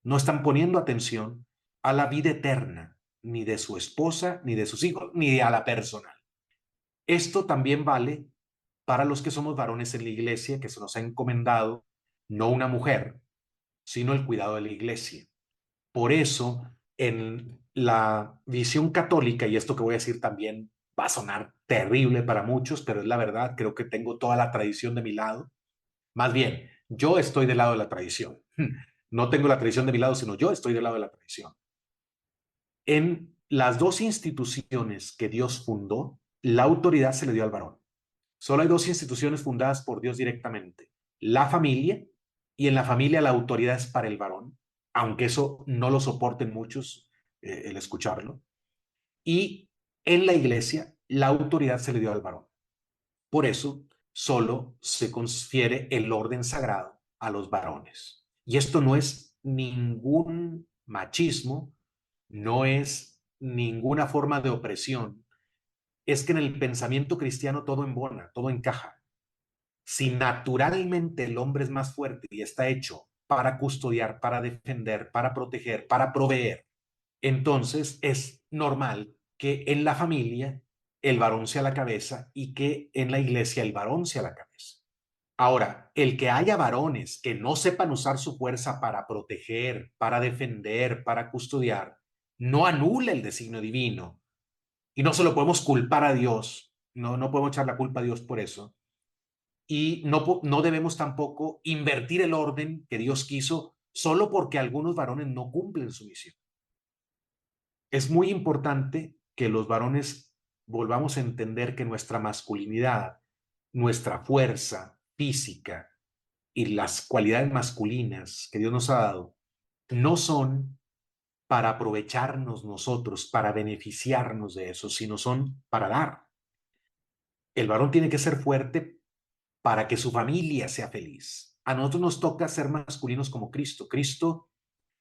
A: No están poniendo atención a la vida eterna, ni de su esposa, ni de sus hijos, ni a la personal. Esto también vale para los que somos varones en la iglesia, que se nos ha encomendado no una mujer, sino el cuidado de la iglesia. Por eso, en la visión católica, y esto que voy a decir también va a sonar terrible para muchos, pero es la verdad, creo que tengo toda la tradición de mi lado. Más bien, yo estoy del lado de la tradición. No tengo la tradición de mi lado, sino yo estoy del lado de la tradición. En las dos instituciones que Dios fundó, la autoridad se le dio al varón. Solo hay dos instituciones fundadas por Dios directamente. La familia, y en la familia la autoridad es para el varón, aunque eso no lo soporten muchos el escucharlo. Y en la iglesia, la autoridad se le dio al varón. Por eso, solo se confiere el orden sagrado a los varones. Y esto no es ningún machismo, no es ninguna forma de opresión. Es que en el pensamiento cristiano todo embona, todo encaja. Si naturalmente el hombre es más fuerte y está hecho para custodiar, para defender, para proteger, para proveer, entonces es normal que en la familia el varón sea la cabeza y que en la iglesia el varón sea la cabeza. Ahora, el que haya varones que no sepan usar su fuerza para proteger, para defender, para custodiar, no anula el designio divino. Y no se lo podemos culpar a Dios, no podemos echar la culpa a Dios por eso. Y no debemos tampoco invertir el orden que Dios quiso solo porque algunos varones no cumplen su misión. Es muy importante que los varones volvamos a entender que nuestra masculinidad, nuestra fuerza física y las cualidades masculinas que Dios nos ha dado no son para aprovecharnos nosotros, para beneficiarnos de eso, sino son para dar. El varón tiene que ser fuerte para que su familia sea feliz. A nosotros nos toca ser masculinos como Cristo. Cristo,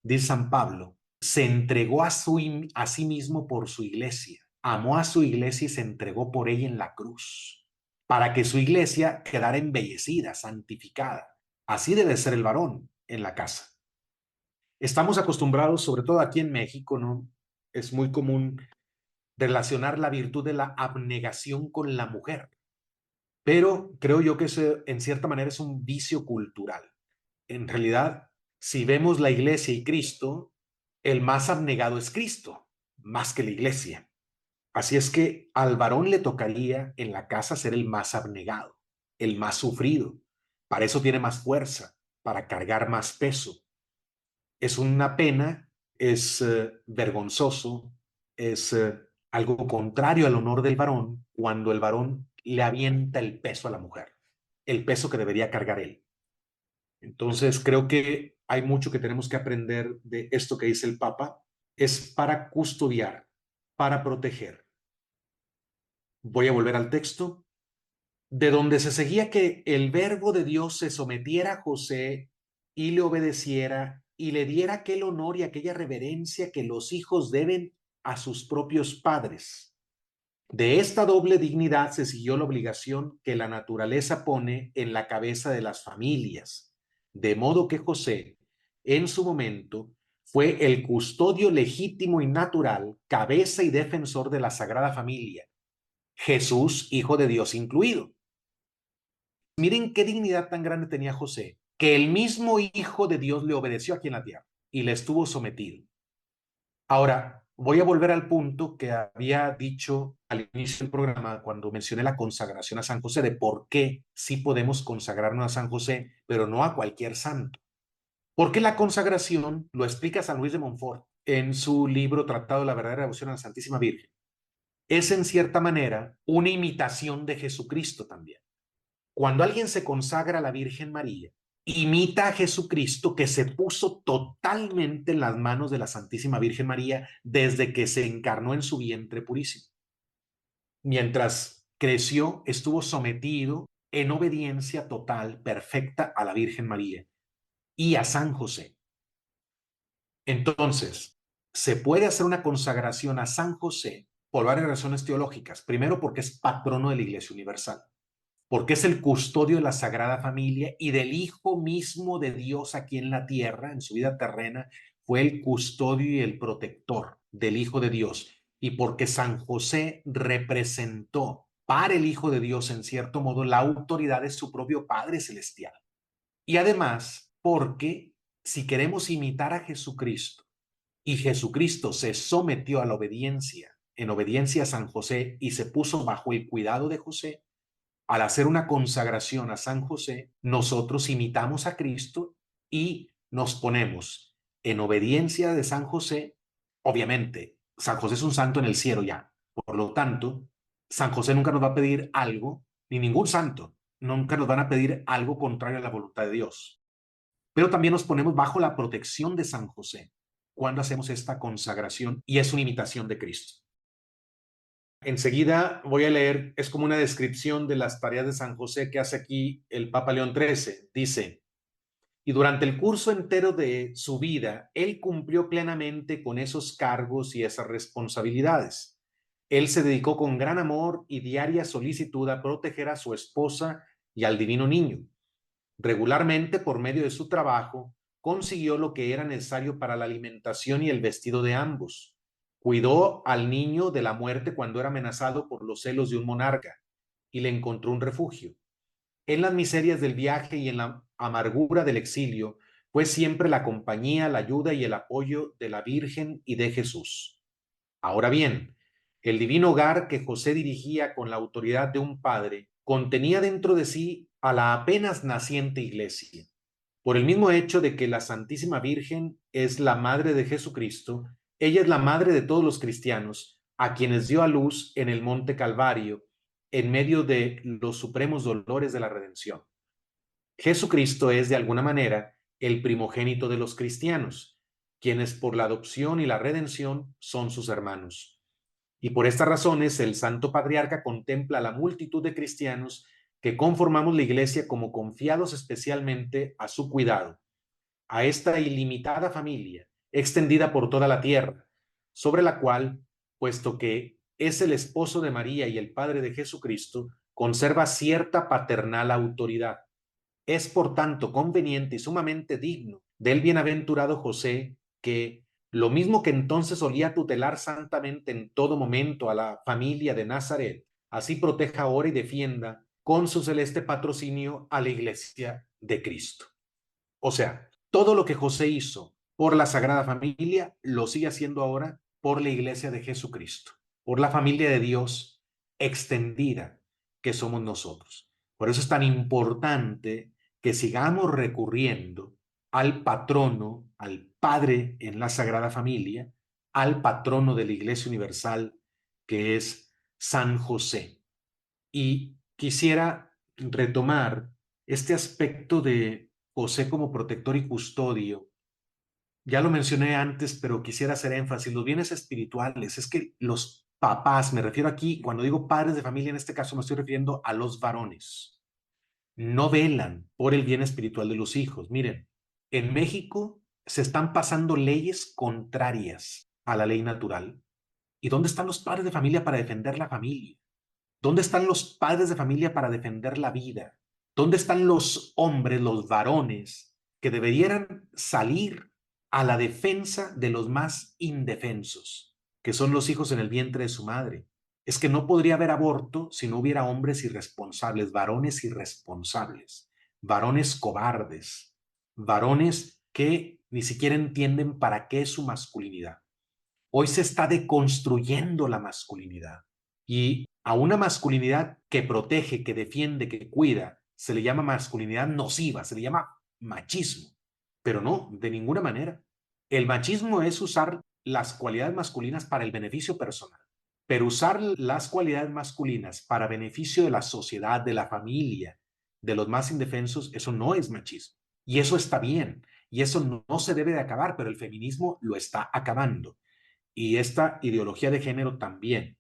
A: dice San Pablo, se entregó a sí mismo por su iglesia. Amó a su iglesia y se entregó por ella en la cruz. para que su iglesia quedara embellecida, santificada. Así debe ser el varón en la casa. Estamos acostumbrados, sobre todo aquí en México, ¿no? Es muy común relacionar la virtud de la abnegación con la mujer, pero creo yo que ese, en cierta manera, es un vicio cultural. En realidad, si vemos la iglesia y Cristo, el más abnegado es Cristo, más que la iglesia. Así es que al varón le tocaría en la casa ser el más abnegado, el más sufrido. Para eso tiene más fuerza, para cargar más peso. Es una pena, es vergonzoso, es algo contrario al honor del varón cuando el varón le avienta el peso a la mujer, el peso que debería cargar él. Entonces creo que hay mucho que tenemos que aprender de esto que dice el Papa. Es para custodiar, para proteger. Voy a volver al texto, de donde se seguía que el verbo de Dios se sometiera a José y le obedeciera y le diera aquel honor y aquella reverencia que los hijos deben a sus propios padres. De esta doble dignidad se siguió la obligación que la naturaleza pone en la cabeza de las familias, de modo que José, en su momento, fue el custodio legítimo y natural, cabeza y defensor de la Sagrada Familia, Jesús, Hijo de Dios incluido. Miren qué dignidad tan grande tenía José, que el mismo Hijo de Dios le obedeció aquí en la tierra y le estuvo sometido. Ahora, voy a volver al punto que había dicho al inicio del programa cuando mencioné la consagración a San José, de por qué sí podemos consagrarnos a San José, pero no a cualquier santo. Porque la consagración lo explica San Luis de Montfort en su libro Tratado de la verdadera devoción a la Santísima Virgen. Es en cierta manera una imitación de Jesucristo también. Cuando alguien se consagra a la Virgen María, imita a Jesucristo que se puso totalmente en las manos de la Santísima Virgen María desde que se encarnó en su vientre purísimo. Mientras creció, estuvo sometido en obediencia total, perfecta a la Virgen María y a San José. Entonces, se puede hacer una consagración a San José por varias razones teológicas. Primero, porque es patrono de la Iglesia Universal, porque es el custodio de la Sagrada Familia y del Hijo mismo de Dios aquí en la tierra, en su vida terrena, fue el custodio y el protector del Hijo de Dios. Y porque San José representó para el Hijo de Dios, en cierto modo, la autoridad de su propio Padre Celestial. Y además, porque si queremos imitar a Jesucristo, y Jesucristo se sometió a la obediencia, en obediencia a San José, y se puso bajo el cuidado de José, al hacer una consagración a San José, nosotros imitamos a Cristo y nos ponemos en obediencia de San José. Obviamente, San José es un santo en el cielo ya. Por lo tanto, San José nunca nos va a pedir algo, ni ningún santo, nunca nos van a pedir algo contrario a la voluntad de Dios. Pero también nos ponemos bajo la protección de San José cuando hacemos esta consagración y es una imitación de Cristo. Enseguida voy a leer, es como una descripción de las tareas de San José que hace aquí el Papa León XIII. Dice, y durante el curso entero de su vida, él cumplió plenamente con esos cargos y esas responsabilidades. Él se dedicó con gran amor y diaria solicitud a proteger a su esposa y al divino niño. Regularmente, por medio de su trabajo, consiguió lo que era necesario para la alimentación y el vestido de ambos. Cuidó al niño de la muerte cuando era amenazado por los celos de un monarca y le encontró un refugio. En las miserias del viaje y en la amargura del exilio, fue siempre la compañía, la ayuda y el apoyo de la Virgen y de Jesús. Ahora bien, el divino hogar que José dirigía con la autoridad de un padre contenía dentro de sí a la apenas naciente iglesia. Por el mismo hecho de que la Santísima Virgen es la madre de Jesucristo, ella es la madre de todos los cristianos, a quienes dio a luz en el monte Calvario, en medio de los supremos dolores de la redención. Jesucristo es, de alguna manera, el primogénito de los cristianos, quienes por la adopción y la redención son sus hermanos. Y por estas razones el Santo Patriarca contempla la multitud de cristianos que conformamos la Iglesia como confiados especialmente a su cuidado, a esta ilimitada familia extendida por toda la tierra, sobre la cual, puesto que es el esposo de María y el padre de Jesucristo, conserva cierta paternal autoridad. Es, por tanto, conveniente y sumamente digno del bienaventurado José que, lo mismo que entonces solía tutelar santamente en todo momento a la familia de Nazaret, así proteja ahora y defienda con su celeste patrocinio a la Iglesia de Cristo. O sea, todo lo que José hizo por la Sagrada Familia lo sigue haciendo ahora por la Iglesia de Jesucristo, por la familia de Dios extendida que somos nosotros. Por eso es tan importante que sigamos recurriendo al patrono, al Padre en la Sagrada Familia, al patrono de la Iglesia Universal, que es San José. Y quisiera retomar este aspecto de José como protector y custodio. Ya lo mencioné antes, pero quisiera hacer énfasis. Los bienes espirituales, es que los papás, me refiero aquí, cuando digo padres de familia, en este caso me estoy refiriendo a los varones, no velan por el bien espiritual de los hijos. Miren, en México se están pasando leyes contrarias a la ley natural. ¿Y dónde están los padres de familia para defender la familia? ¿Dónde están los padres de familia para defender la vida? ¿Dónde están los hombres, los varones, que deberían salir a la defensa de los más indefensos, que son los hijos en el vientre de su madre? Es que no podría haber aborto si no hubiera hombres irresponsables, varones irresponsables, varones cobardes, varones que ni siquiera entienden para qué es su masculinidad. Hoy se está deconstruyendo la masculinidad y a una masculinidad que protege, que defiende, que cuida, se le llama masculinidad nociva, se le llama machismo, pero no, de ninguna manera. El machismo es usar las cualidades masculinas para el beneficio personal, pero usar las cualidades masculinas para beneficio de la sociedad, de la familia, de los más indefensos, eso no es machismo. Y eso está bien, y eso no se debe de acabar, pero el feminismo lo está acabando y esta ideología de género también.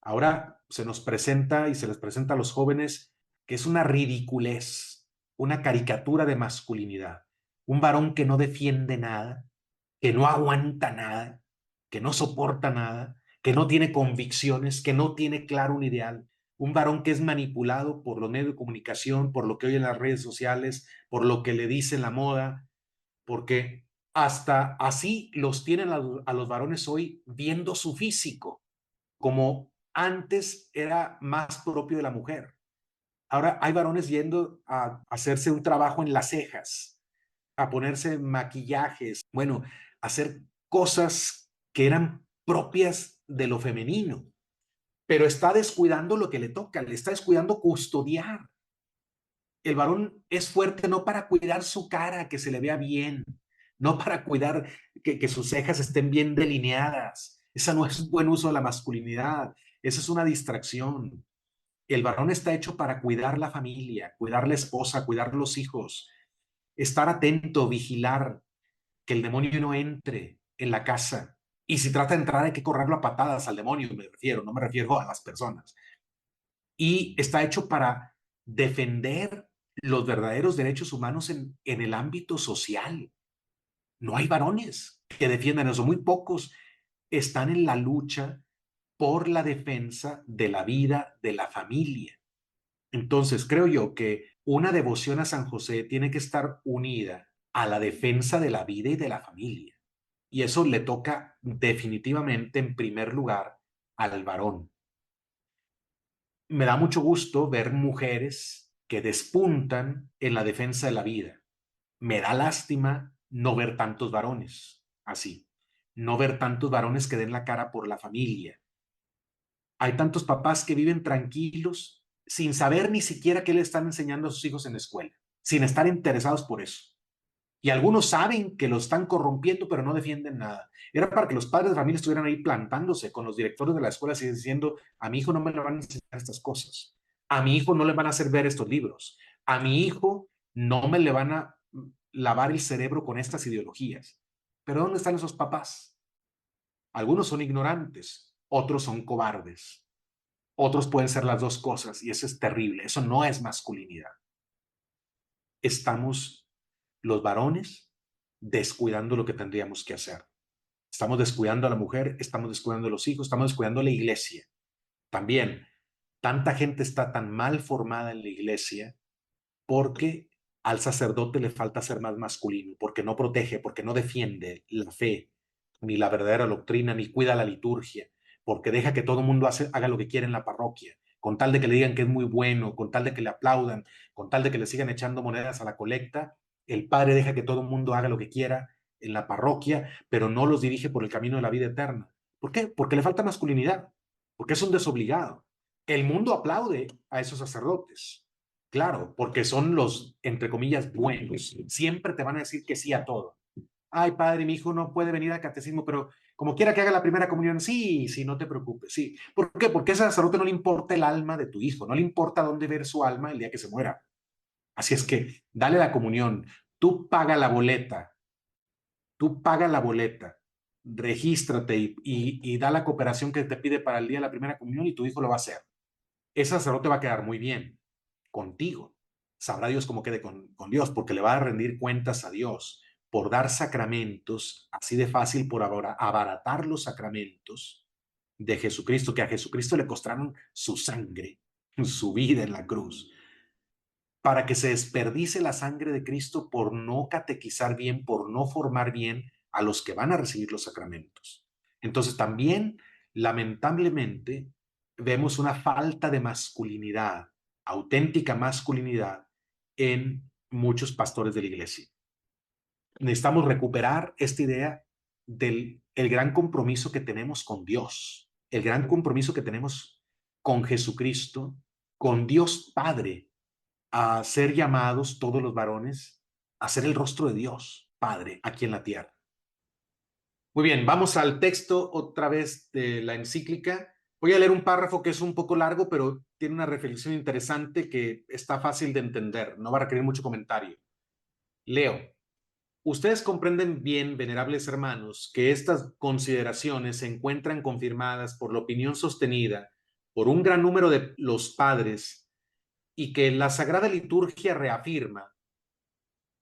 A: Ahora se nos presenta y se les presenta a los jóvenes que es una ridiculez, una caricatura de masculinidad. Un varón que no defiende nada, que no aguanta nada, que no soporta nada, que no tiene convicciones, que no tiene claro un ideal. Un varón que es manipulado por los medios de comunicación, por lo que oye en las redes sociales, por lo que le dice la moda, porque hasta así los tienen a los varones hoy viendo su físico, como antes era más propio de la mujer. Ahora hay varones yendo a hacerse un trabajo en las cejas, a ponerse maquillajes, bueno, a hacer cosas que eran propias de lo femenino, pero está descuidando lo que le toca, le está descuidando custodiar. El varón es fuerte no para cuidar su cara, que se le vea bien, no para cuidar que sus cejas estén bien delineadas. Esa no es un buen uso de la masculinidad, esa es una distracción. El varón está hecho para cuidar la familia, cuidar la esposa, cuidar los hijos, estar atento, vigilar que el demonio no entre en la casa. Y si trata de entrar hay que correrlo a patadas al demonio, me refiero, no me refiero a las personas. Y está hecho para defender los verdaderos derechos humanos en el ámbito social. No hay varones que defiendan eso, muy pocos están en la lucha por la defensa de la vida de la familia. Entonces, creo yo que una devoción a San José tiene que estar unida a la defensa de la vida y de la familia. Y eso le toca definitivamente en primer lugar al varón. Me da mucho gusto ver mujeres que despuntan en la defensa de la vida. Me da lástima no ver tantos varones así, no ver tantos varones que den la cara por la familia. Hay tantos papás que viven tranquilos sin saber ni siquiera qué le están enseñando a sus hijos en la escuela, sin estar interesados por eso. Y algunos saben que lo están corrompiendo, pero no defienden nada. Era para que los padres de familia estuvieran ahí plantándose con los directores de la escuela y diciendo, a mi hijo no me le van a enseñar estas cosas. A mi hijo no le van a hacer ver estos libros. A mi hijo no me le van a lavar el cerebro con estas ideologías. Pero ¿dónde están esos papás? Algunos son ignorantes, otros son cobardes, otros pueden ser las dos cosas y eso es terrible. Eso no es masculinidad. Estamos los varones descuidando lo que tendríamos que hacer. Estamos descuidando a la mujer, estamos descuidando a los hijos, estamos descuidando a la iglesia. También Tanta gente está tan mal formada en la iglesia porque al sacerdote le falta ser más masculino, porque no protege, porque no defiende la fe, ni la verdadera doctrina, ni cuida la liturgia, porque deja que todo el mundo haga lo que quiere en la parroquia, con tal de que le digan que es muy bueno, con tal de que le aplaudan, con tal de que le sigan echando monedas a la colecta. El padre deja que todo el mundo haga lo que quiera en la parroquia, pero no los dirige por el camino de la vida eterna. ¿Por qué? Porque le falta masculinidad, porque es un desobligado. El mundo aplaude a esos sacerdotes, claro, porque son los, entre comillas, buenos. Siempre te van a decir que sí a todo. Ay, padre, mi hijo no puede venir al catecismo, pero como quiera que haga la primera comunión, sí, sí, no te preocupes, sí. ¿Por qué? Porque a ese sacerdote no le importa el alma de tu hijo, no le importa dónde ver su alma el día que se muera. Así es que dale la comunión, tú paga la boleta, tú paga la boleta, regístrate y da la cooperación que te pide para el día de la primera comunión y tu hijo lo va a hacer. Ese sacerdote va a quedar muy bien contigo. Sabrá Dios cómo quede con Dios, porque le va a rendir cuentas a Dios por dar sacramentos, así de fácil por abaratar los sacramentos de Jesucristo, que a Jesucristo le costaron su sangre, su vida en la cruz, para que se desperdice la sangre de Cristo por no catequizar bien, por no formar bien a los que van a recibir los sacramentos. Entonces también, lamentablemente, vemos una falta de masculinidad, auténtica masculinidad, en muchos pastores de la iglesia. Necesitamos recuperar esta idea del el gran compromiso que tenemos con Dios, el gran compromiso que tenemos con Jesucristo, con Dios Padre, a ser llamados todos los varones a ser el rostro de Dios Padre aquí en la tierra. Muy bien, vamos al texto otra vez de la encíclica. Voy a leer un párrafo que es un poco largo, pero tiene una reflexión interesante que está fácil de entender, no va a requerir mucho comentario. Leo. Ustedes comprenden bien, venerables hermanos, que estas consideraciones se encuentran confirmadas por la opinión sostenida por un gran número de los padres y que la Sagrada Liturgia reafirma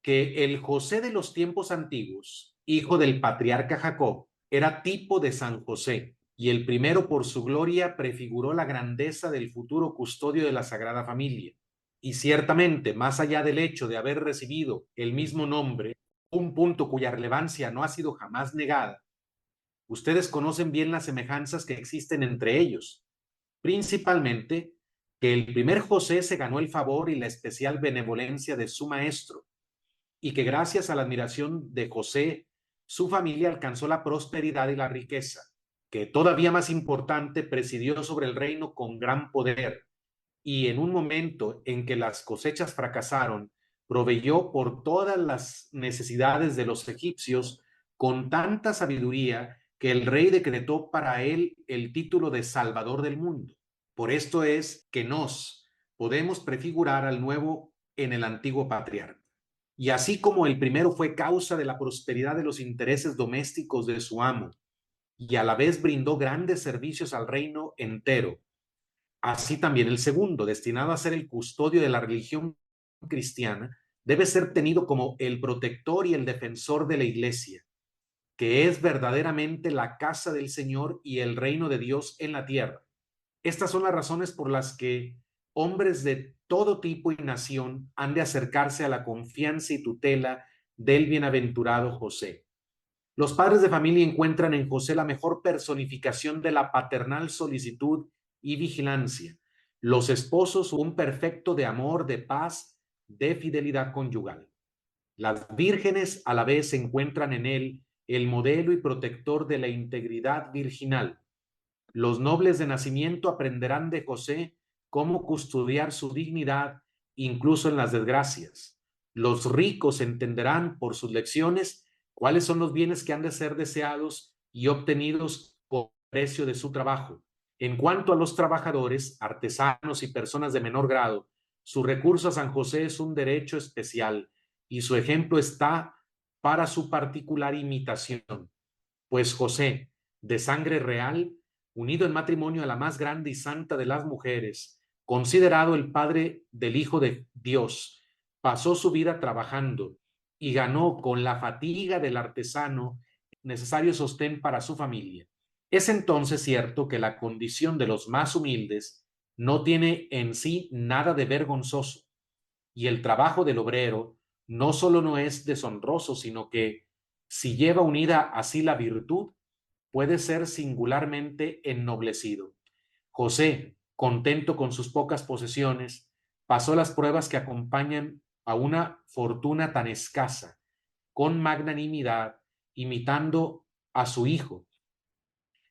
A: que el José de los tiempos antiguos, hijo del patriarca Jacob, era tipo de San José, y el primero por su gloria prefiguró la grandeza del futuro custodio de la Sagrada Familia. Y ciertamente, más allá del hecho de haber recibido el mismo nombre, un punto cuya relevancia no ha sido jamás negada, ustedes conocen bien las semejanzas que existen entre ellos, principalmente que el primer José se ganó el favor y la especial benevolencia de su maestro, y que gracias a la admiración de José, su familia alcanzó la prosperidad y la riqueza, que todavía más importante presidió sobre el reino con gran poder, y en un momento en que las cosechas fracasaron, proveyó por todas las necesidades de los egipcios con tanta sabiduría que el rey decretó para él el título de Salvador del mundo. Por esto es que nos podemos prefigurar al nuevo en el antiguo patriarca. Y así como el primero fue causa de la prosperidad de los intereses domésticos de su amo, y a la vez brindó grandes servicios al reino entero, así también el segundo, destinado a ser el custodio de la religión cristiana, debe ser tenido como el protector y el defensor de la iglesia, que es verdaderamente la casa del Señor y el reino de Dios en la tierra. Estas son las razones por las que hombres de todo tipo y nación han de acercarse a la confianza y tutela del bienaventurado José. Los padres de familia encuentran en José la mejor personificación de la paternal solicitud y vigilancia. Los esposos un perfecto de amor, de paz, de fidelidad conyugal. Las vírgenes a la vez encuentran en él el modelo y protector de la integridad virginal. Los nobles de nacimiento aprenderán de José cómo custodiar su dignidad incluso en las desgracias. Los ricos entenderán por sus lecciones cuáles son los bienes que han de ser deseados y obtenidos por precio de su trabajo. En cuanto a los trabajadores, artesanos y personas de menor grado, su recurso a San José es un derecho especial y su ejemplo está para su particular imitación. Pues José, de sangre real, unido en matrimonio a la más grande y santa de las mujeres, considerado el padre del Hijo de Dios, pasó su vida trabajando y ganó con la fatiga del artesano necesario sostén para su familia. Es entonces cierto que la condición de los más humildes no tiene en sí nada de vergonzoso. Y el trabajo del obrero no solo no es deshonroso, sino que si lleva unida así la virtud, puede ser singularmente ennoblecido. José, contento con sus pocas posesiones, pasó las pruebas que acompañan a una fortuna tan escasa, con magnanimidad, imitando a su hijo,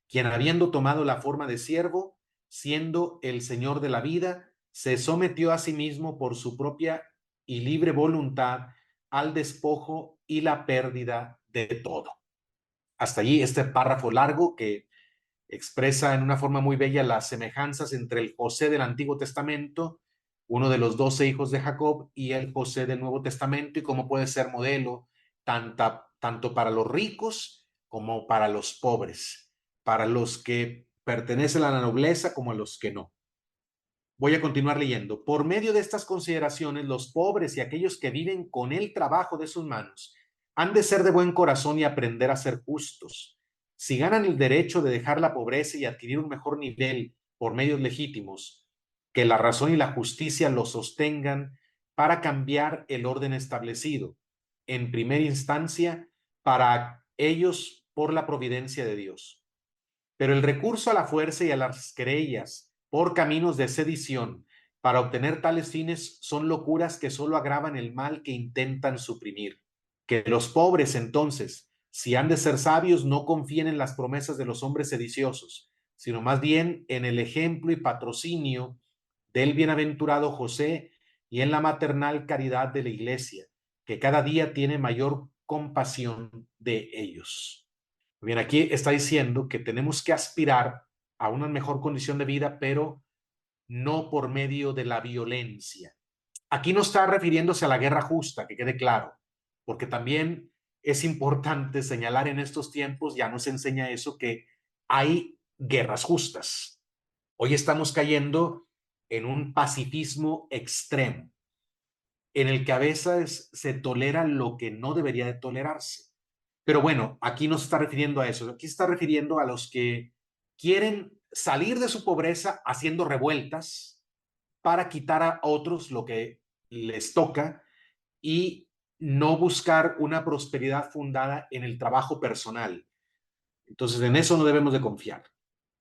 A: quien habiendo tomado la forma de siervo, siendo el señor de la vida, se sometió a sí mismo por su propia y libre voluntad al despojo y la pérdida de todo. Hasta allí este párrafo largo que expresa en una forma muy bella las semejanzas entre el José del Antiguo Testamento, uno de los 12 hijos de Jacob, y el José del Nuevo Testamento, y cómo puede ser modelo tanto para los ricos como para los pobres, para los que pertenecen a la nobleza como a los que no. Voy a continuar leyendo. Por medio de estas consideraciones, los pobres y aquellos que viven con el trabajo de sus manos han de ser de buen corazón y aprender a ser justos. Si ganan el derecho de dejar la pobreza y adquirir un mejor nivel por medios legítimos, que la razón y la justicia los sostengan para cambiar el orden establecido, en primera instancia, para ellos por la providencia de Dios. Pero el recurso a la fuerza y a las querellas por caminos de sedición para obtener tales fines son locuras que solo agravan el mal que intentan suprimir. Que los pobres, entonces, si han de ser sabios, no confíen en las promesas de los hombres sediciosos, sino más bien en el ejemplo y patrocinio del bienaventurado José y en la maternal caridad de la Iglesia, que cada día tiene mayor compasión de ellos. Bien, aquí está diciendo que tenemos que aspirar a una mejor condición de vida, pero no por medio de la violencia. Aquí no está refiriéndose a la guerra justa, que quede claro, porque también es importante señalar en estos tiempos, ya nos enseña eso, que hay guerras justas. Hoy estamos cayendo en un pacifismo extremo, en el que a veces se tolera lo que no debería de tolerarse. Pero bueno, aquí no se está refiriendo a eso, aquí se está refiriendo a los que quieren salir de su pobreza haciendo revueltas para quitar a otros lo que les toca y no buscar una prosperidad fundada en el trabajo personal. Entonces, en eso no debemos de confiar.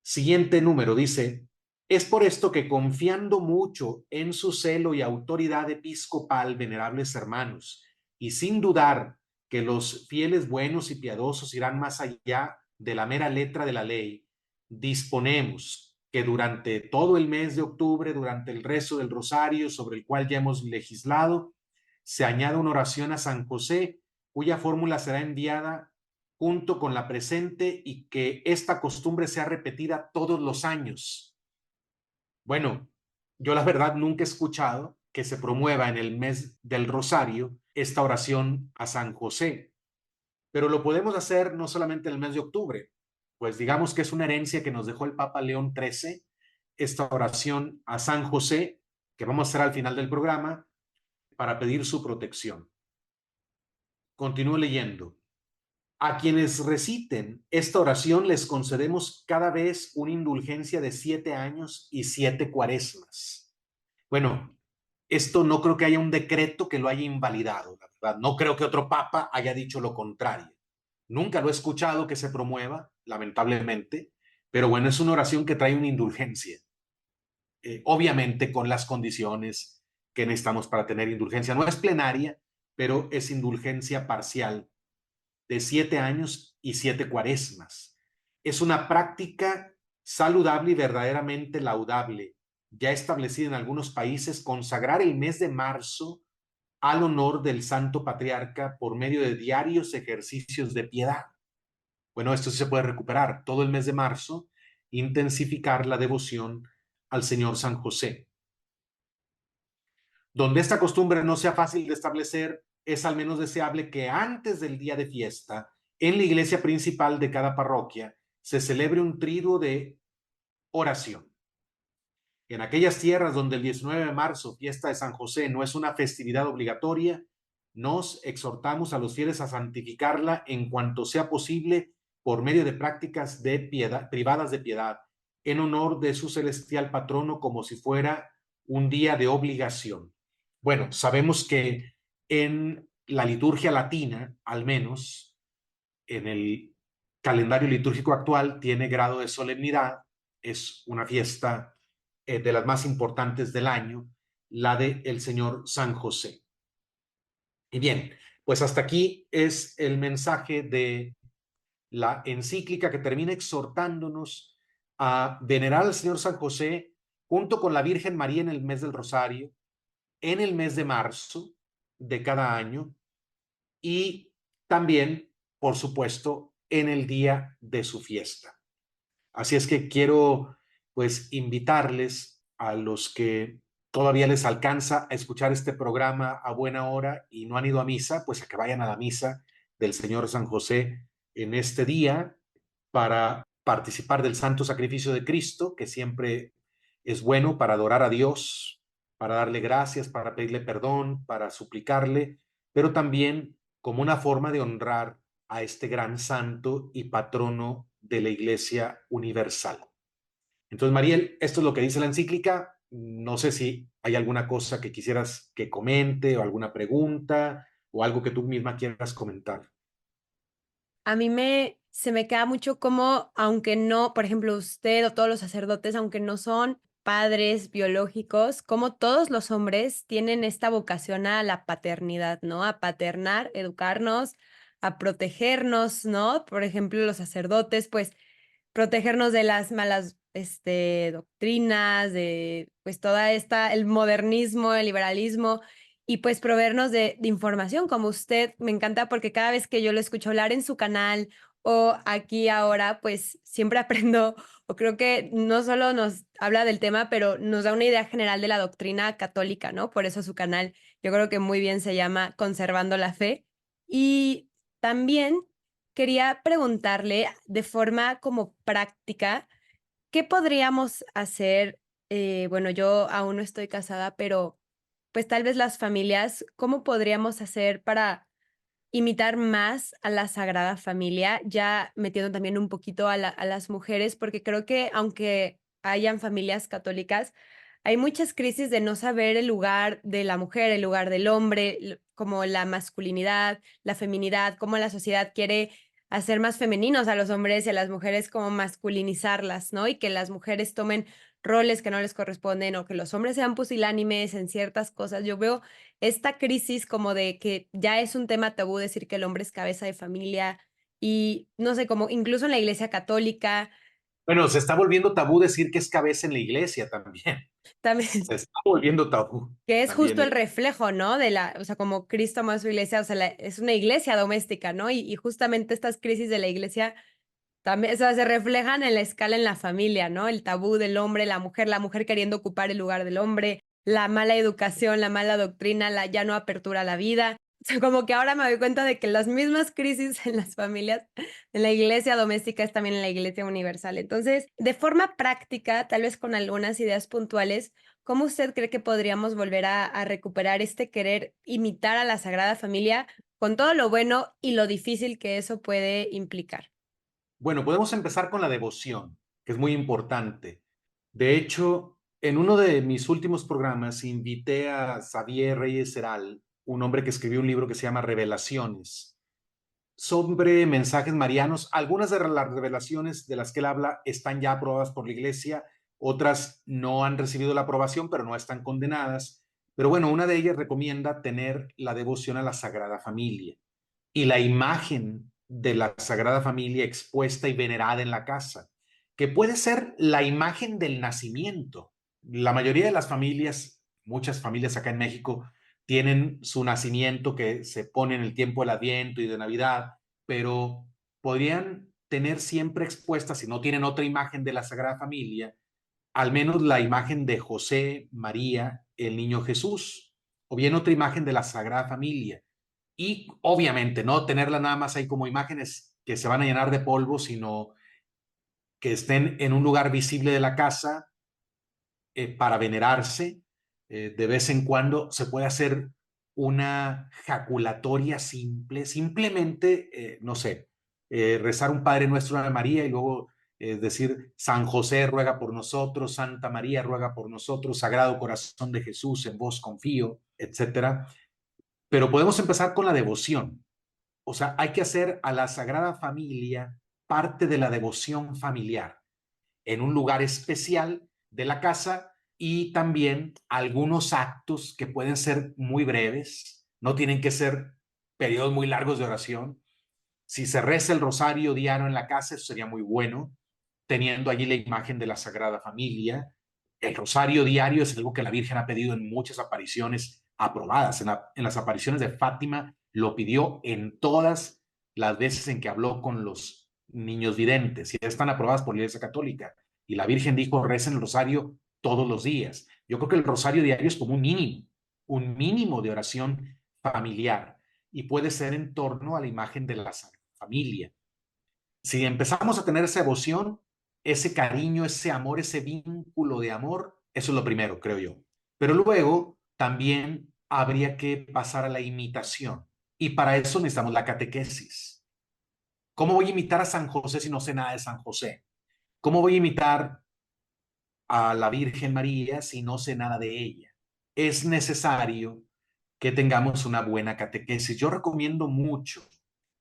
A: Siguiente número dice, es por esto que confiando mucho en su celo y autoridad episcopal, venerables hermanos, y sin dudar que los fieles buenos y piadosos irán más allá de la mera letra de la ley, disponemos que durante todo el mes de octubre, durante el rezo del rosario sobre el cual ya hemos legislado, se añada una oración a San José, cuya fórmula será enviada junto con la presente y que esta costumbre sea repetida todos los años. Bueno, yo la verdad nunca he escuchado que se promueva en el mes del Rosario esta oración a San José, pero lo podemos hacer no solamente en el mes de octubre, pues digamos que es una herencia que nos dejó el Papa León XIII, esta oración a San José, que vamos a hacer al final del programa, para pedir su protección. Continúo leyendo. A quienes reciten esta oración les concedemos cada vez una indulgencia de 7 años y 7 cuaresmas. Bueno, esto no creo que haya un decreto que lo haya invalidado, la verdad. No creo que otro papa haya dicho lo contrario. Nunca lo he escuchado que se promueva, lamentablemente, pero bueno, es una oración que trae una indulgencia. Obviamente con las condiciones que necesitamos para tener indulgencia. No es plenaria, pero es indulgencia parcial de 7 años y 7 cuaresmas. Es una práctica saludable y verdaderamente laudable, ya establecida en algunos países, consagrar el mes de marzo al honor del Santo Patriarca por medio de diarios ejercicios de piedad. Bueno, esto sí se puede recuperar todo el mes de marzo, intensificar la devoción al Señor San José. Donde esta costumbre no sea fácil de establecer, es al menos deseable que antes del día de fiesta, en la iglesia principal de cada parroquia, se celebre un triduo de oración. En aquellas tierras donde el 19 de marzo, fiesta de San José, no es una festividad obligatoria, nos exhortamos a los fieles a santificarla en cuanto sea posible por medio de prácticas de piedad, privadas de piedad, en honor de su celestial patrono como si fuera un día de obligación. Bueno, sabemos que en la liturgia latina, al menos en el calendario litúrgico actual, tiene grado de solemnidad, es una fiesta de las más importantes del año, la de el Señor San José. Y bien, pues hasta aquí es el mensaje de la encíclica que termina exhortándonos a venerar al Señor San José junto con la Virgen María en el mes del Rosario, en el mes de marzo de cada año y también, por supuesto, en el día de su fiesta. Así es que quiero pues invitarles a los que todavía les alcanza a escuchar este programa a buena hora y no han ido a misa, pues a que vayan a la misa del Señor San José en este día para participar del santo sacrificio de Cristo, que siempre es bueno para adorar a Dios, para darle gracias, para pedirle perdón, para suplicarle, pero también como una forma de honrar a este gran santo y patrono de la Iglesia Universal. Entonces, Mariel, esto es lo que dice la encíclica. No sé si hay alguna cosa que quisieras que comente o alguna pregunta o algo que tú misma quieras comentar.
B: A mí se me queda mucho como, aunque no, por ejemplo, usted o todos los sacerdotes, aunque no son padres biológicos, como todos los hombres tienen esta vocación a la paternidad, ¿no? A paternar, educarnos, a protegernos, ¿no? Por ejemplo, los sacerdotes, pues protegernos de las malas, doctrinas, de pues toda esta, el modernismo, el liberalismo, y pues proveernos de información como usted. Me encanta porque cada vez que yo lo escucho hablar en su canal o aquí ahora, pues siempre aprendo, o creo que no solo nos habla del tema, pero nos da una idea general de la doctrina católica, ¿no? Por eso su canal, yo creo que muy bien se llama Conservando la Fe. Y también quería preguntarle de forma como práctica, ¿qué podríamos hacer? Bueno, yo aún no estoy casada, pero pues tal vez las familias, ¿cómo podríamos hacer para imitar más a la Sagrada Familia? Ya metiendo también un poquito a las mujeres, porque creo que aunque hayan familias católicas, hay muchas crisis de no saber el lugar de la mujer, el lugar del hombre, como la masculinidad, la feminidad, cómo la sociedad quiere hacer más femeninos a los hombres y a las mujeres, como masculinizarlas, ¿no? Y que las mujeres tomen roles que no les corresponden o que los hombres sean pusilánimes en ciertas cosas. Yo veo esta crisis como de que ya es un tema tabú decir que el hombre es cabeza de familia y no sé, como incluso en la Iglesia Católica
A: Bueno, se está volviendo tabú decir que es cabeza en la iglesia también.
B: también,
A: Se está volviendo tabú
B: que es
A: también.
B: justo el reflejo, ¿no? De la, o sea, como Cristo amó a su iglesia, o sea, es una iglesia doméstica, ¿no? Y justamente estas crisis de la iglesia también, o sea, se reflejan en la escala en la familia, ¿no? El tabú del hombre, la mujer queriendo ocupar el lugar del hombre, la mala educación, la mala doctrina, la ya no apertura a la vida. O sea, como que ahora me doy cuenta de que las mismas crisis en las familias, en la iglesia doméstica, es también en la iglesia universal. Entonces, de forma práctica, tal vez con algunas ideas puntuales, ¿cómo usted cree que podríamos volver a recuperar este querer imitar a la Sagrada Familia con todo lo bueno y lo difícil que eso puede implicar?
A: Bueno, podemos empezar con la devoción, que es muy importante. De hecho, en uno de mis últimos programas invité a Xavier Reyes Heral, un hombre que escribió un libro que se llama Revelaciones, sobre mensajes marianos. Algunas de las revelaciones de las que él habla están ya aprobadas por la Iglesia, otras no han recibido la aprobación, pero no están condenadas. Pero bueno, una de ellas recomienda tener la devoción a la Sagrada Familia y la imagen de la Sagrada Familia expuesta y venerada en la casa, que puede ser la imagen del nacimiento. La mayoría de las familias, muchas familias acá en México, tienen su nacimiento que se pone en el tiempo del Adviento y de Navidad, pero podrían tener siempre expuesta, si no tienen otra imagen de la Sagrada Familia, al menos la imagen de José, María, el niño Jesús, o bien otra imagen de la Sagrada Familia. Y obviamente no tenerla nada más ahí como imágenes que se van a llenar de polvo, sino que estén en un lugar visible de la casa para venerarse. De vez en cuando se puede hacer una jaculatoria simple, simplemente, no sé, rezar un Padre Nuestro, una María y luego es decir, San José ruega por nosotros, Santa María ruega por nosotros, Sagrado Corazón de Jesús, en vos confío, etcétera. Pero podemos empezar con la devoción. O sea, hay que hacer a la Sagrada Familia parte de la devoción familiar en un lugar especial de la casa y también algunos actos que pueden ser muy breves, no tienen que ser periodos muy largos de oración. Si se reza el rosario diario en la casa, eso sería muy bueno, teniendo allí la imagen de la Sagrada Familia. El rosario diario es algo que la Virgen ha pedido en muchas apariciones aprobadas. En las apariciones de Fátima lo pidió en todas las veces en que habló con los niños videntes y están aprobadas por la Iglesia Católica. Y la Virgen dijo, recen el rosario todos los días. Yo creo que el rosario diario es como un mínimo de oración familiar y puede ser en torno a la imagen de la Sagrada Familia. Si empezamos a tener esa devoción, ese cariño, ese amor, ese vínculo de amor, eso es lo primero, creo yo. Pero luego también habría que pasar a la imitación. Y para eso necesitamos la catequesis. ¿Cómo voy a imitar a San José si no sé nada de San José? ¿Cómo voy a imitar a la Virgen María si no sé nada de ella? Es necesario que tengamos una buena catequesis. Yo recomiendo mucho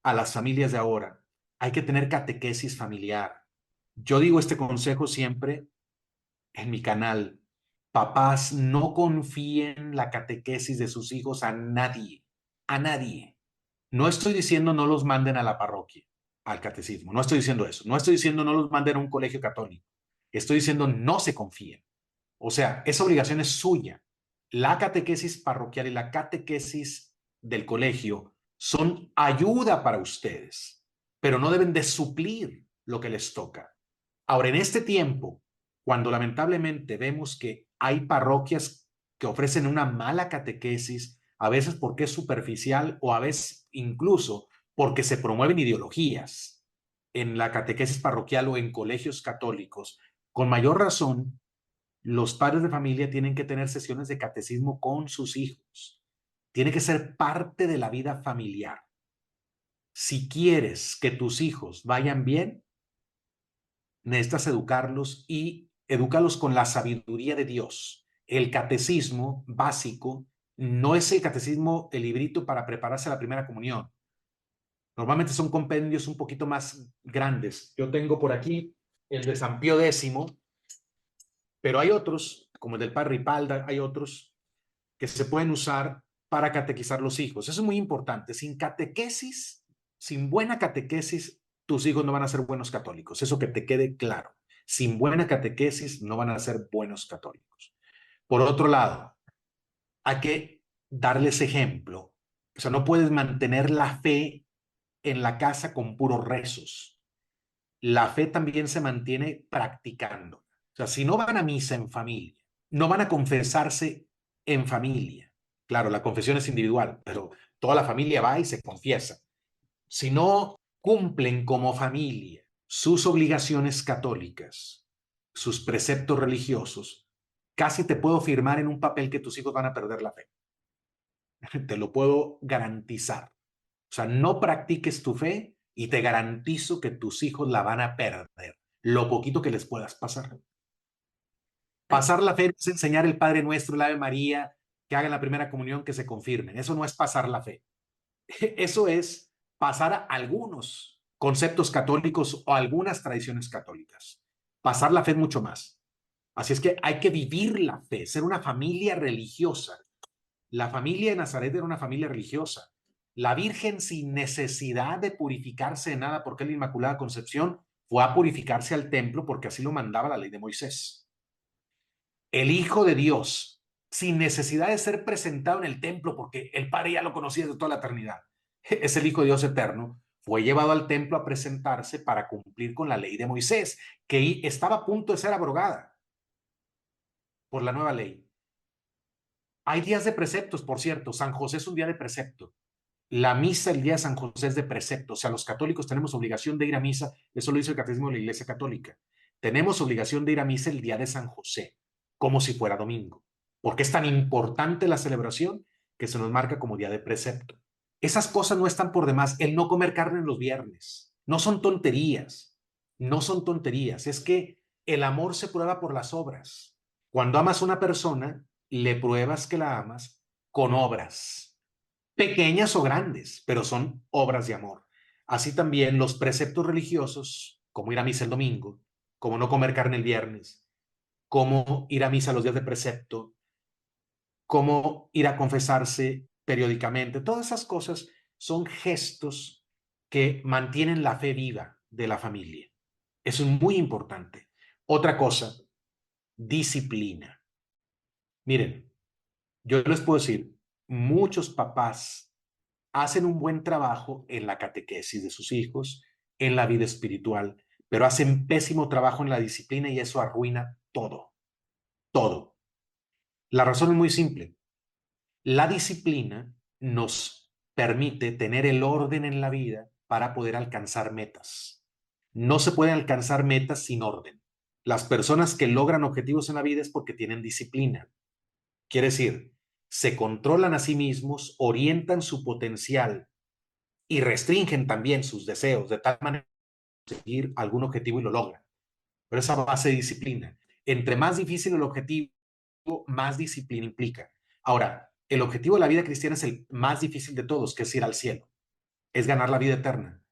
A: a las familias de ahora, hay que tener catequesis familiar. Yo digo este consejo siempre en mi canal. Papás, no confíen la catequesis de sus hijos a nadie, a nadie. No estoy diciendo no los manden a la parroquia, al catecismo, no estoy diciendo eso. No estoy diciendo no los manden a un colegio católico. Estoy diciendo no se confíen. O sea, esa obligación es suya. La catequesis parroquial y la catequesis del colegio son ayuda para ustedes, pero no deben de suplir lo que les toca. Ahora, en este tiempo, cuando lamentablemente vemos que hay parroquias que ofrecen una mala catequesis, a veces porque es superficial o a veces incluso porque se promueven ideologías en la catequesis parroquial o en colegios católicos, con mayor razón los padres de familia tienen que tener sesiones de catecismo con sus hijos. Tiene que ser parte de la vida familiar. Si quieres que tus hijos vayan bien, necesitas educarlos y edúcalos con la sabiduría de Dios. El catecismo básico no es el catecismo, el librito para prepararse a la primera comunión. Normalmente son compendios un poquito más grandes. Yo tengo por aquí el de San Pío X, pero hay otros, como el del Padre Ripalda, hay otros que se pueden usar para catequizar los hijos. Eso es muy importante. Sin catequesis, sin buena catequesis, tus hijos no van a ser buenos católicos. Eso que te quede claro. Sin buena catequesis no van a ser buenos católicos. Por otro lado, hay que darles ejemplo. O sea, no puedes mantener la fe en la casa con puros rezos. La fe también se mantiene practicando. O sea, si no van a misa en familia, no van a confesarse en familia. Claro, la confesión es individual, pero toda la familia va y se confiesa. Si no cumplen como familia sus obligaciones católicas, sus preceptos religiosos, casi te puedo firmar en un papel que tus hijos van a perder la fe. Te lo puedo garantizar. O sea, no practiques tu fe y te garantizo que tus hijos la van a perder, lo poquito que les puedas pasar. Pasar la fe es enseñar el Padre Nuestro, el Ave María, que hagan la primera comunión, que se confirmen. Eso no es pasar la fe. Eso es pasar a algunos conceptos católicos o algunas tradiciones católicas. Pasar la fe es mucho más. Así es que hay que vivir la fe, ser una familia religiosa. La familia de Nazaret era una familia religiosa. La Virgen, sin necesidad de purificarse de nada, porque es la Inmaculada Concepción, fue a purificarse al templo porque así lo mandaba la ley de Moisés. El Hijo de Dios, sin necesidad de ser presentado en el templo, porque el Padre ya lo conocía de toda la eternidad, es el Hijo de Dios eterno, fue llevado al templo a presentarse para cumplir con la ley de Moisés, que estaba a punto de ser abrogada por la nueva ley. Hay días de preceptos, por cierto. San José es un día de precepto. La misa el día de San José es de precepto. O sea, los católicos tenemos obligación de ir a misa. Eso lo dice el Catecismo de la Iglesia Católica. Tenemos obligación de ir a misa el día de San José, como si fuera domingo. Porque es tan importante la celebración que se nos marca como día de precepto. Esas cosas no están por demás. El no comer carne en los viernes. No son tonterías. No son tonterías, es que el amor se prueba por las obras. Cuando amas a una persona, le pruebas que la amas con obras, pequeñas o grandes, pero son obras de amor. Así también los preceptos religiosos, como ir a misa el domingo, como no comer carne el viernes, como ir a misa los días de precepto, como ir a confesarse periódicamente, todas esas cosas son gestos que mantienen la fe viva de la familia. Eso es muy importante. Otra cosa, disciplina. Miren, yo les puedo decir, muchos papás hacen un buen trabajo en la catequesis de sus hijos, en la vida espiritual, pero hacen pésimo trabajo en la disciplina y eso arruina todo, todo. La razón es muy simple. La disciplina nos permite tener el orden en la vida para poder alcanzar metas. No se pueden alcanzar metas sin orden. Las personas que logran objetivos en la vida es porque tienen disciplina. Quiere decir, se controlan a sí mismos, orientan su potencial y restringen también sus deseos de tal manera que conseguir algún objetivo y lo logran. Pero esa base de disciplina. Entre más difícil el objetivo, más disciplina implica. Ahora, el objetivo de la vida cristiana es el más difícil de todos, que es ir al cielo, es ganar la vida eterna.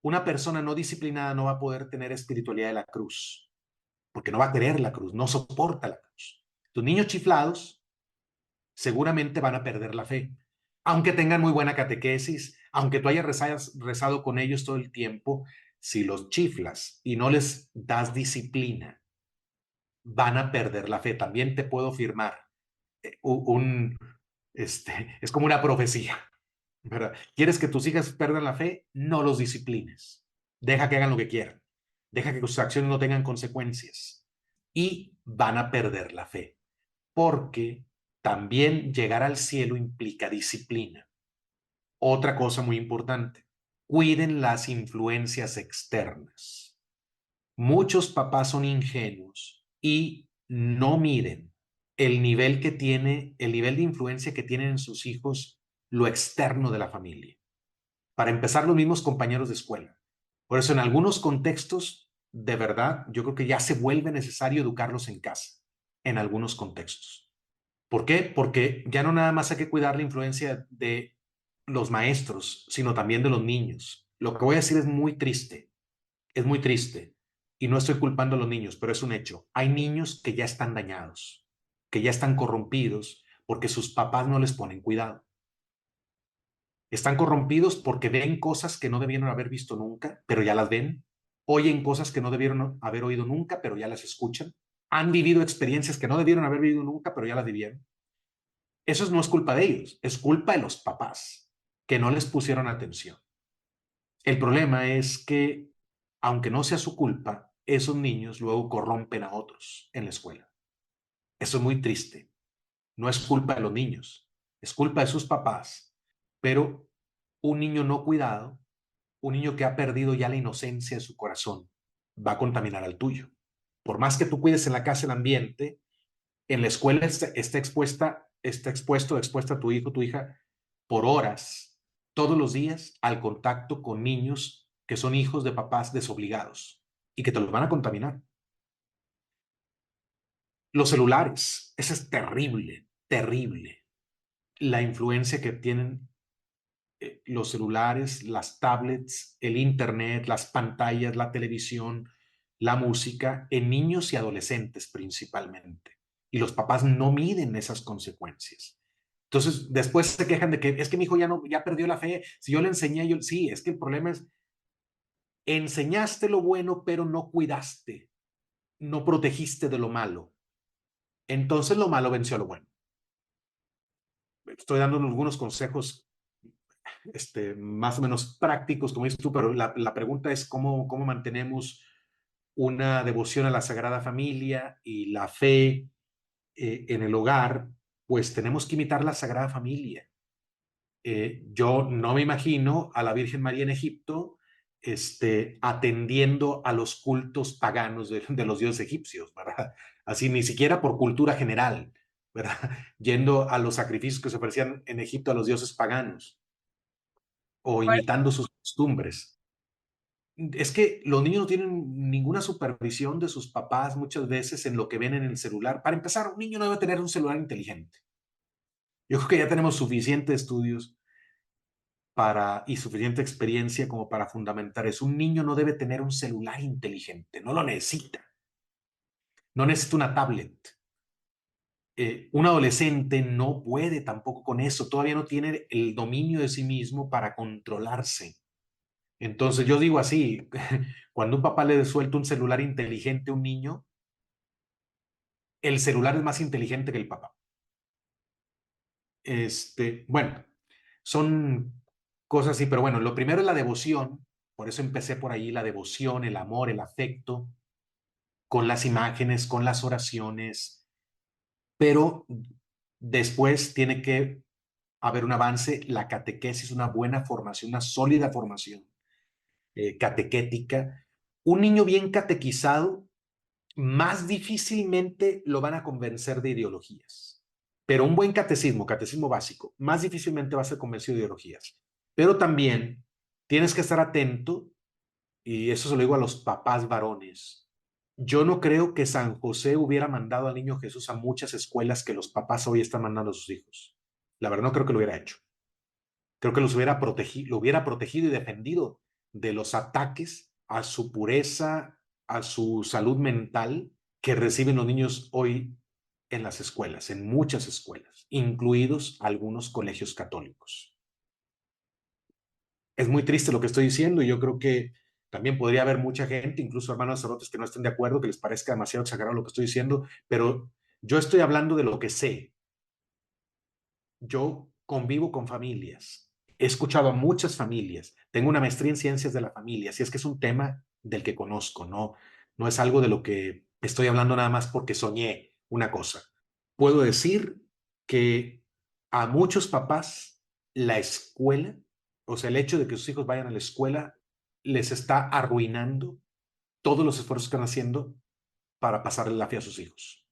A: Una persona no disciplinada no va a poder tener espiritualidad de la cruz, porque no va a querer la cruz, no soporta la cruz. Tus niños chiflados seguramente van a perder la fe, aunque tengan muy buena catequesis, aunque tú hayas rezado con ellos todo el tiempo, si los chiflas y no les das disciplina, van a perder la fe. También te puedo firmar un, es como una profecía, ¿verdad? ¿Quieres que tus hijas pierdan la fe? No los disciplines. Deja que hagan lo que quieran. Deja que sus acciones no tengan consecuencias. Y van a perder la fe. Porque también llegar al cielo implica disciplina. Otra cosa muy importante. Cuiden las influencias externas. Muchos papás son ingenuos y no miden el nivel de influencia que tienen en sus hijos, lo externo de la familia. Para empezar, los mismos compañeros de escuela. Por eso, en algunos contextos, de verdad, yo creo que ya se vuelve necesario educarlos en casa, en algunos contextos. ¿Por qué? Porque ya no nada más hay que cuidar la influencia de los maestros, sino también de los niños. Lo que voy a decir es muy triste y no estoy culpando a los niños, pero es un hecho. Hay niños que ya están dañados, que ya están corrompidos porque sus papás no les ponen cuidado. Están corrompidos porque ven cosas que no debieron haber visto nunca, pero ya las ven. Oyen cosas que no debieron haber oído nunca, pero ya las escuchan. Han vivido experiencias que no debieron haber vivido nunca, pero ya las vivieron. Eso no es culpa de ellos, es culpa de los papás que no les pusieron atención. El problema es que, aunque no sea su culpa, esos niños luego corrompen a otros en la escuela. Eso es muy triste. No es culpa de los niños, es culpa de sus papás. Pero un niño no cuidado, un niño que ha perdido ya la inocencia de su corazón, va a contaminar al tuyo. Por más que tú cuides en la casa el ambiente, en la escuela está expuesta a tu hijo, tu hija, por horas, todos los días, al contacto con niños que son hijos de papás desobligados y que te los van a contaminar. Los celulares, eso es terrible, terrible. La influencia que tienen los celulares, las tablets, el internet, las pantallas, la televisión, la música en niños y adolescentes principalmente. Y los papás no miden esas consecuencias. Entonces, después se quejan de que es que mi hijo ya perdió la fe. Si yo le enseñé, sí, es que el problema es enseñaste lo bueno, pero no cuidaste, no protegiste de lo malo. Entonces lo malo venció a lo bueno. Estoy dando algunos consejos más o menos prácticos, como dices tú, pero la pregunta es cómo mantenemos una devoción a la Sagrada Familia y la fe en el hogar, pues tenemos que imitar la Sagrada Familia. Yo no me imagino a la Virgen María en Egipto atendiendo a los cultos paganos de los dioses egipcios, ¿verdad? Así, ni siquiera por cultura general, ¿verdad? Yendo a los sacrificios que se ofrecían en Egipto a los dioses paganos o imitando sus costumbres. Es que los niños no tienen ninguna supervisión de sus papás muchas veces en lo que ven en el celular. Para empezar, un niño no debe tener un celular inteligente. Yo creo que ya tenemos suficientes estudios y suficiente experiencia como para fundamentar eso. Un niño no debe tener un celular inteligente, no lo necesita. No necesita una tablet. Un adolescente no puede tampoco con eso, todavía no tiene el dominio de sí mismo para controlarse. Entonces yo digo así, cuando un papá le suelta un celular inteligente a un niño, el celular es más inteligente que el papá. Bueno, son cosas así, pero bueno, lo primero es la devoción, por eso empecé por ahí, la devoción, el amor, el afecto, con las imágenes, con las oraciones, pero después tiene que haber un avance, la catequesis, una buena formación, una sólida formación catequética. Un niño bien catequizado, más difícilmente lo van a convencer de ideologías. Pero un buen catecismo, catecismo básico, más difícilmente va a ser convencido de ideologías. Pero también tienes que estar atento, y eso se lo digo a los papás varones. Yo no creo que San José hubiera mandado al niño Jesús a muchas escuelas que los papás hoy están mandando a sus hijos. La verdad no creo que lo hubiera hecho. Creo que lo hubiera protegido y defendido de los ataques a su pureza, a su salud mental que reciben los niños hoy en las escuelas, en muchas escuelas, incluidos algunos colegios católicos. Es muy triste lo que estoy diciendo y yo creo que también podría haber mucha gente, incluso hermanos sacerdotes que no estén de acuerdo, que les parezca demasiado exagerado lo que estoy diciendo, pero yo estoy hablando de lo que sé. Yo convivo con familias, he escuchado a muchas familias, tengo una maestría en ciencias de la familia, así es que es un tema del que conozco, no es algo de lo que estoy hablando nada más porque soñé una cosa. Puedo decir que a muchos papás la escuela, o sea, el hecho de que sus hijos vayan a la escuela, les está arruinando todos los esfuerzos que están haciendo para pasarle la fe a sus hijos.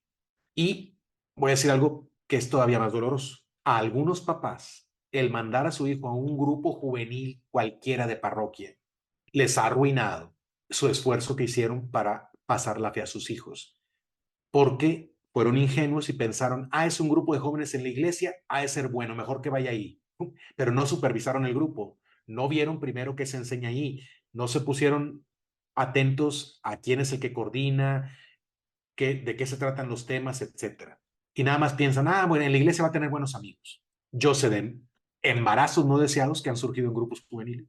A: Y voy a decir algo que es todavía más doloroso. A algunos papás, el mandar a su hijo a un grupo juvenil cualquiera de parroquia les ha arruinado su esfuerzo que hicieron para pasar la fe a sus hijos, porque fueron ingenuos y pensaron, es un grupo de jóvenes en la iglesia, ha de ser bueno, mejor que vaya ahí. Pero no supervisaron el grupo, no vieron primero qué se enseña ahí, no se pusieron atentos a quién es el que coordina, de qué se tratan los temas, etcétera. Y nada más piensan, bueno, en la iglesia va a tener buenos amigos. Yo sé de embarazos no deseados que han surgido en grupos juveniles.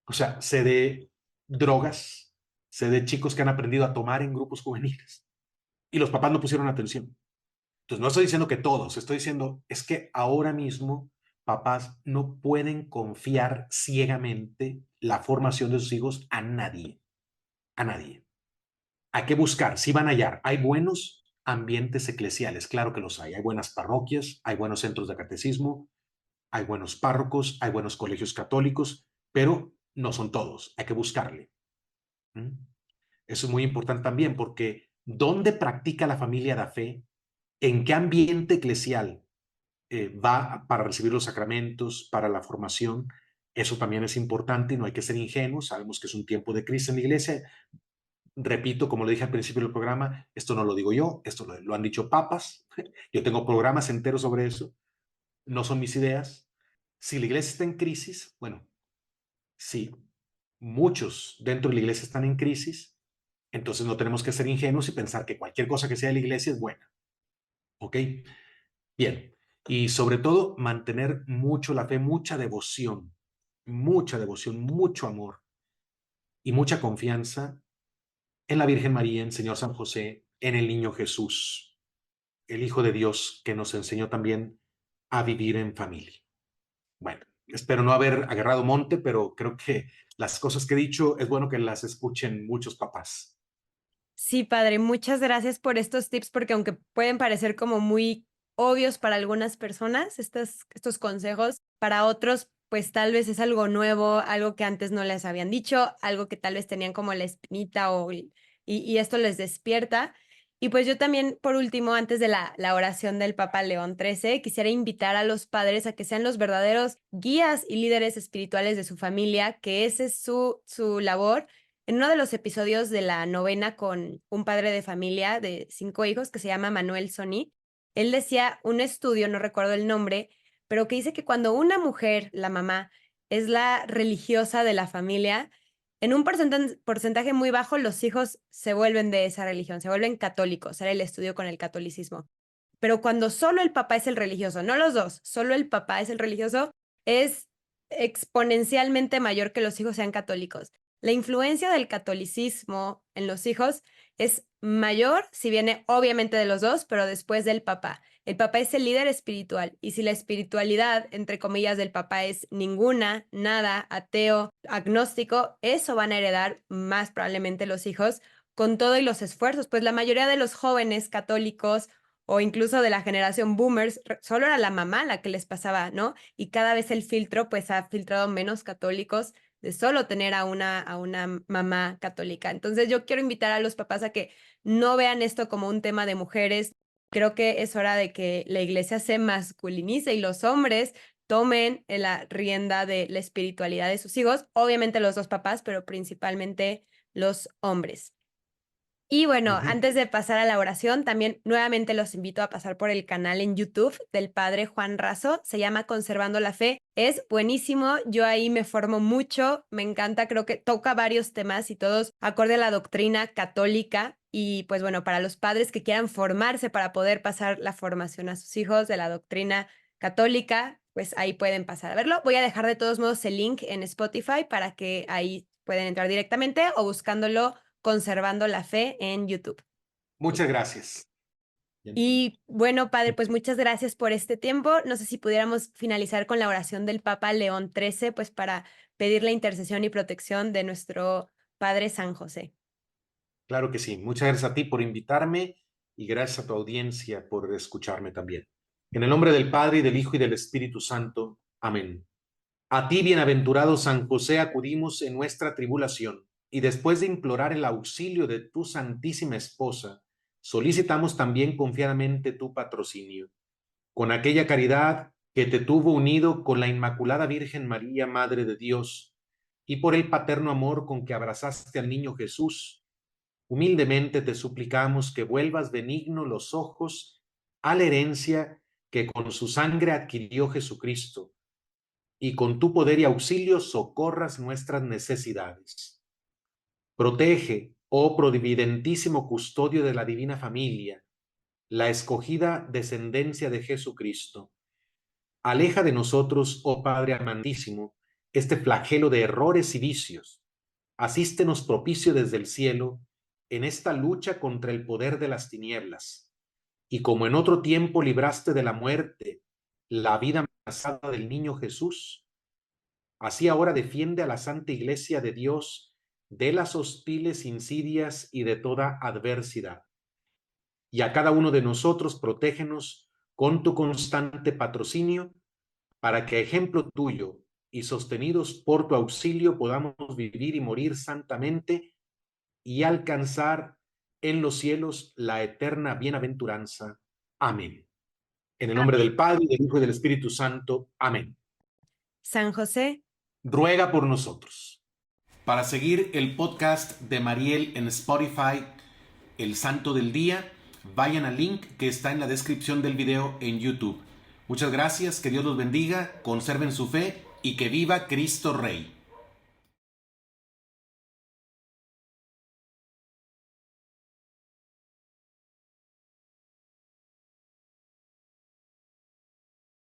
A: O sea, sé de drogas, sé de chicos que han aprendido a tomar en grupos juveniles y los papás no pusieron atención. Entonces, no estoy diciendo que todos, estoy diciendo, es que ahora mismo papás no pueden confiar ciegamente la formación de sus hijos a nadie, a nadie. Hay que buscar, si van a hallar, hay buenos ambientes eclesiales, claro que los hay buenas parroquias, hay buenos centros de catecismo, hay buenos párrocos, hay buenos colegios católicos, pero no son todos, hay que buscarle. ¿Mm? Eso es muy importante también porque ¿dónde practica la familia la fe? ¿En qué ambiente eclesial va para recibir los sacramentos, para la formación? Eso también es importante y no hay que ser ingenuos, sabemos que es un tiempo de crisis en la iglesia. Repito, como le dije al principio del programa, esto no lo digo yo, esto lo han dicho papas. Yo tengo programas enteros sobre eso, no son mis ideas. Si la iglesia está en crisis, bueno, sí, muchos dentro de la iglesia están en crisis, entonces no tenemos que ser ingenuos y pensar que cualquier cosa que sea de la iglesia es buena. ¿Ok? Bien. Y sobre todo, mantener mucho la fe, mucha devoción, mucho amor y mucha confianza en la Virgen María, en Señor San José, en el niño Jesús, el Hijo de Dios que nos enseñó también a vivir en familia. Bueno, espero no haber agarrado monte, pero creo que las cosas que he dicho es bueno que las escuchen muchos papás.
B: Sí, padre, muchas gracias por estos tips, porque aunque pueden parecer como muy obvios para algunas personas, estos consejos, para otros, pues tal vez es algo nuevo, algo que antes no les habían dicho, algo que tal vez tenían como la espinita y esto les despierta. Y pues yo también, por último, antes de la oración del Papa León XIII, quisiera invitar a los padres a que sean los verdaderos guías y líderes espirituales de su familia, que ese es su labor. En uno de los episodios de la novena con un padre de familia de 5 hijos que se llama Manuel Soni, él decía un estudio, no recuerdo el nombre, pero que dice que cuando una mujer, la mamá, es la religiosa de la familia, en un porcentaje muy bajo, los hijos se vuelven de esa religión, se vuelven católicos. Era el estudio con el catolicismo. Pero cuando solo el papá es el religioso, no los dos, solo el papá es el religioso, es exponencialmente mayor que los hijos sean católicos. La influencia del catolicismo en los hijos es mayor si viene obviamente de los dos, pero después del papá. El papá es el líder espiritual y si la espiritualidad, entre comillas, del papá es ninguna, nada, ateo, agnóstico, eso van a heredar más probablemente los hijos con todo y los esfuerzos, pues la mayoría de los jóvenes católicos o incluso de la generación boomers, solo era la mamá la que les pasaba, ¿no? Y cada vez el filtro pues ha filtrado menos católicos de solo tener a una mamá católica. Entonces yo quiero invitar a los papás a que no vean esto como un tema de mujeres. Creo que es hora de que la iglesia se masculinice y los hombres tomen la rienda de la espiritualidad de sus hijos, obviamente los dos papás, pero principalmente los hombres. Y bueno, antes de pasar a la oración, también nuevamente los invito a pasar por el canal en YouTube del padre Juan Razo. Se llama Conservando la Fe. Es buenísimo. Yo ahí me formo mucho. Me encanta. Creo que toca varios temas y todos acorde a la doctrina católica. Y pues bueno, para los padres que quieran formarse para poder pasar la formación a sus hijos de la doctrina católica, pues ahí pueden pasar a verlo. Voy a dejar de todos modos el link en Spotify para que ahí pueden entrar directamente o buscándolo Conservando la Fe en YouTube.
A: Muchas gracias.
B: Y bueno, padre, pues muchas gracias por este tiempo. No sé si pudiéramos finalizar con la oración del Papa León XIII, pues para pedir la intercesión y protección de nuestro Padre San José.
A: Claro que sí. Muchas gracias a ti por invitarme y gracias a tu audiencia por escucharme también. En el nombre del Padre y del Hijo y del Espíritu Santo. Amén. A ti, bienaventurado San José, acudimos en nuestra tribulación y después de implorar el auxilio de tu Santísima Esposa, solicitamos también confiadamente tu patrocinio. Con aquella caridad que te tuvo unido con la Inmaculada Virgen María, Madre de Dios, y por el paterno amor con que abrazaste al niño Jesús, humildemente te suplicamos que vuelvas benigno los ojos a la herencia que con su sangre adquirió Jesucristo, y con tu poder y auxilio socorras nuestras necesidades. Protege, oh providentísimo custodio de la divina familia, la escogida descendencia de Jesucristo. Aleja de nosotros, oh Padre amantísimo, este flagelo de errores y vicios. Asístenos propicio desde el cielo en esta lucha contra el poder de las tinieblas. Y como en otro tiempo libraste de la muerte la vida amenazada del niño Jesús, así ahora defiende a la Santa Iglesia de Dios de las hostiles insidias y de toda adversidad. Y a cada uno de nosotros protégenos con tu constante patrocinio, para que, a ejemplo tuyo y sostenidos por tu auxilio, podamos vivir y morir santamente y alcanzar en los cielos la eterna bienaventuranza. Amén. En el nombre del Padre, del Hijo y del Espíritu Santo. Amén.
B: San José,
A: Ruega por nosotros. Para seguir el podcast de Mariel en Spotify, El Santo del Día, vayan al link que está en la descripción del video en YouTube. Muchas gracias, que Dios los bendiga, conserven su fe y que viva Cristo Rey.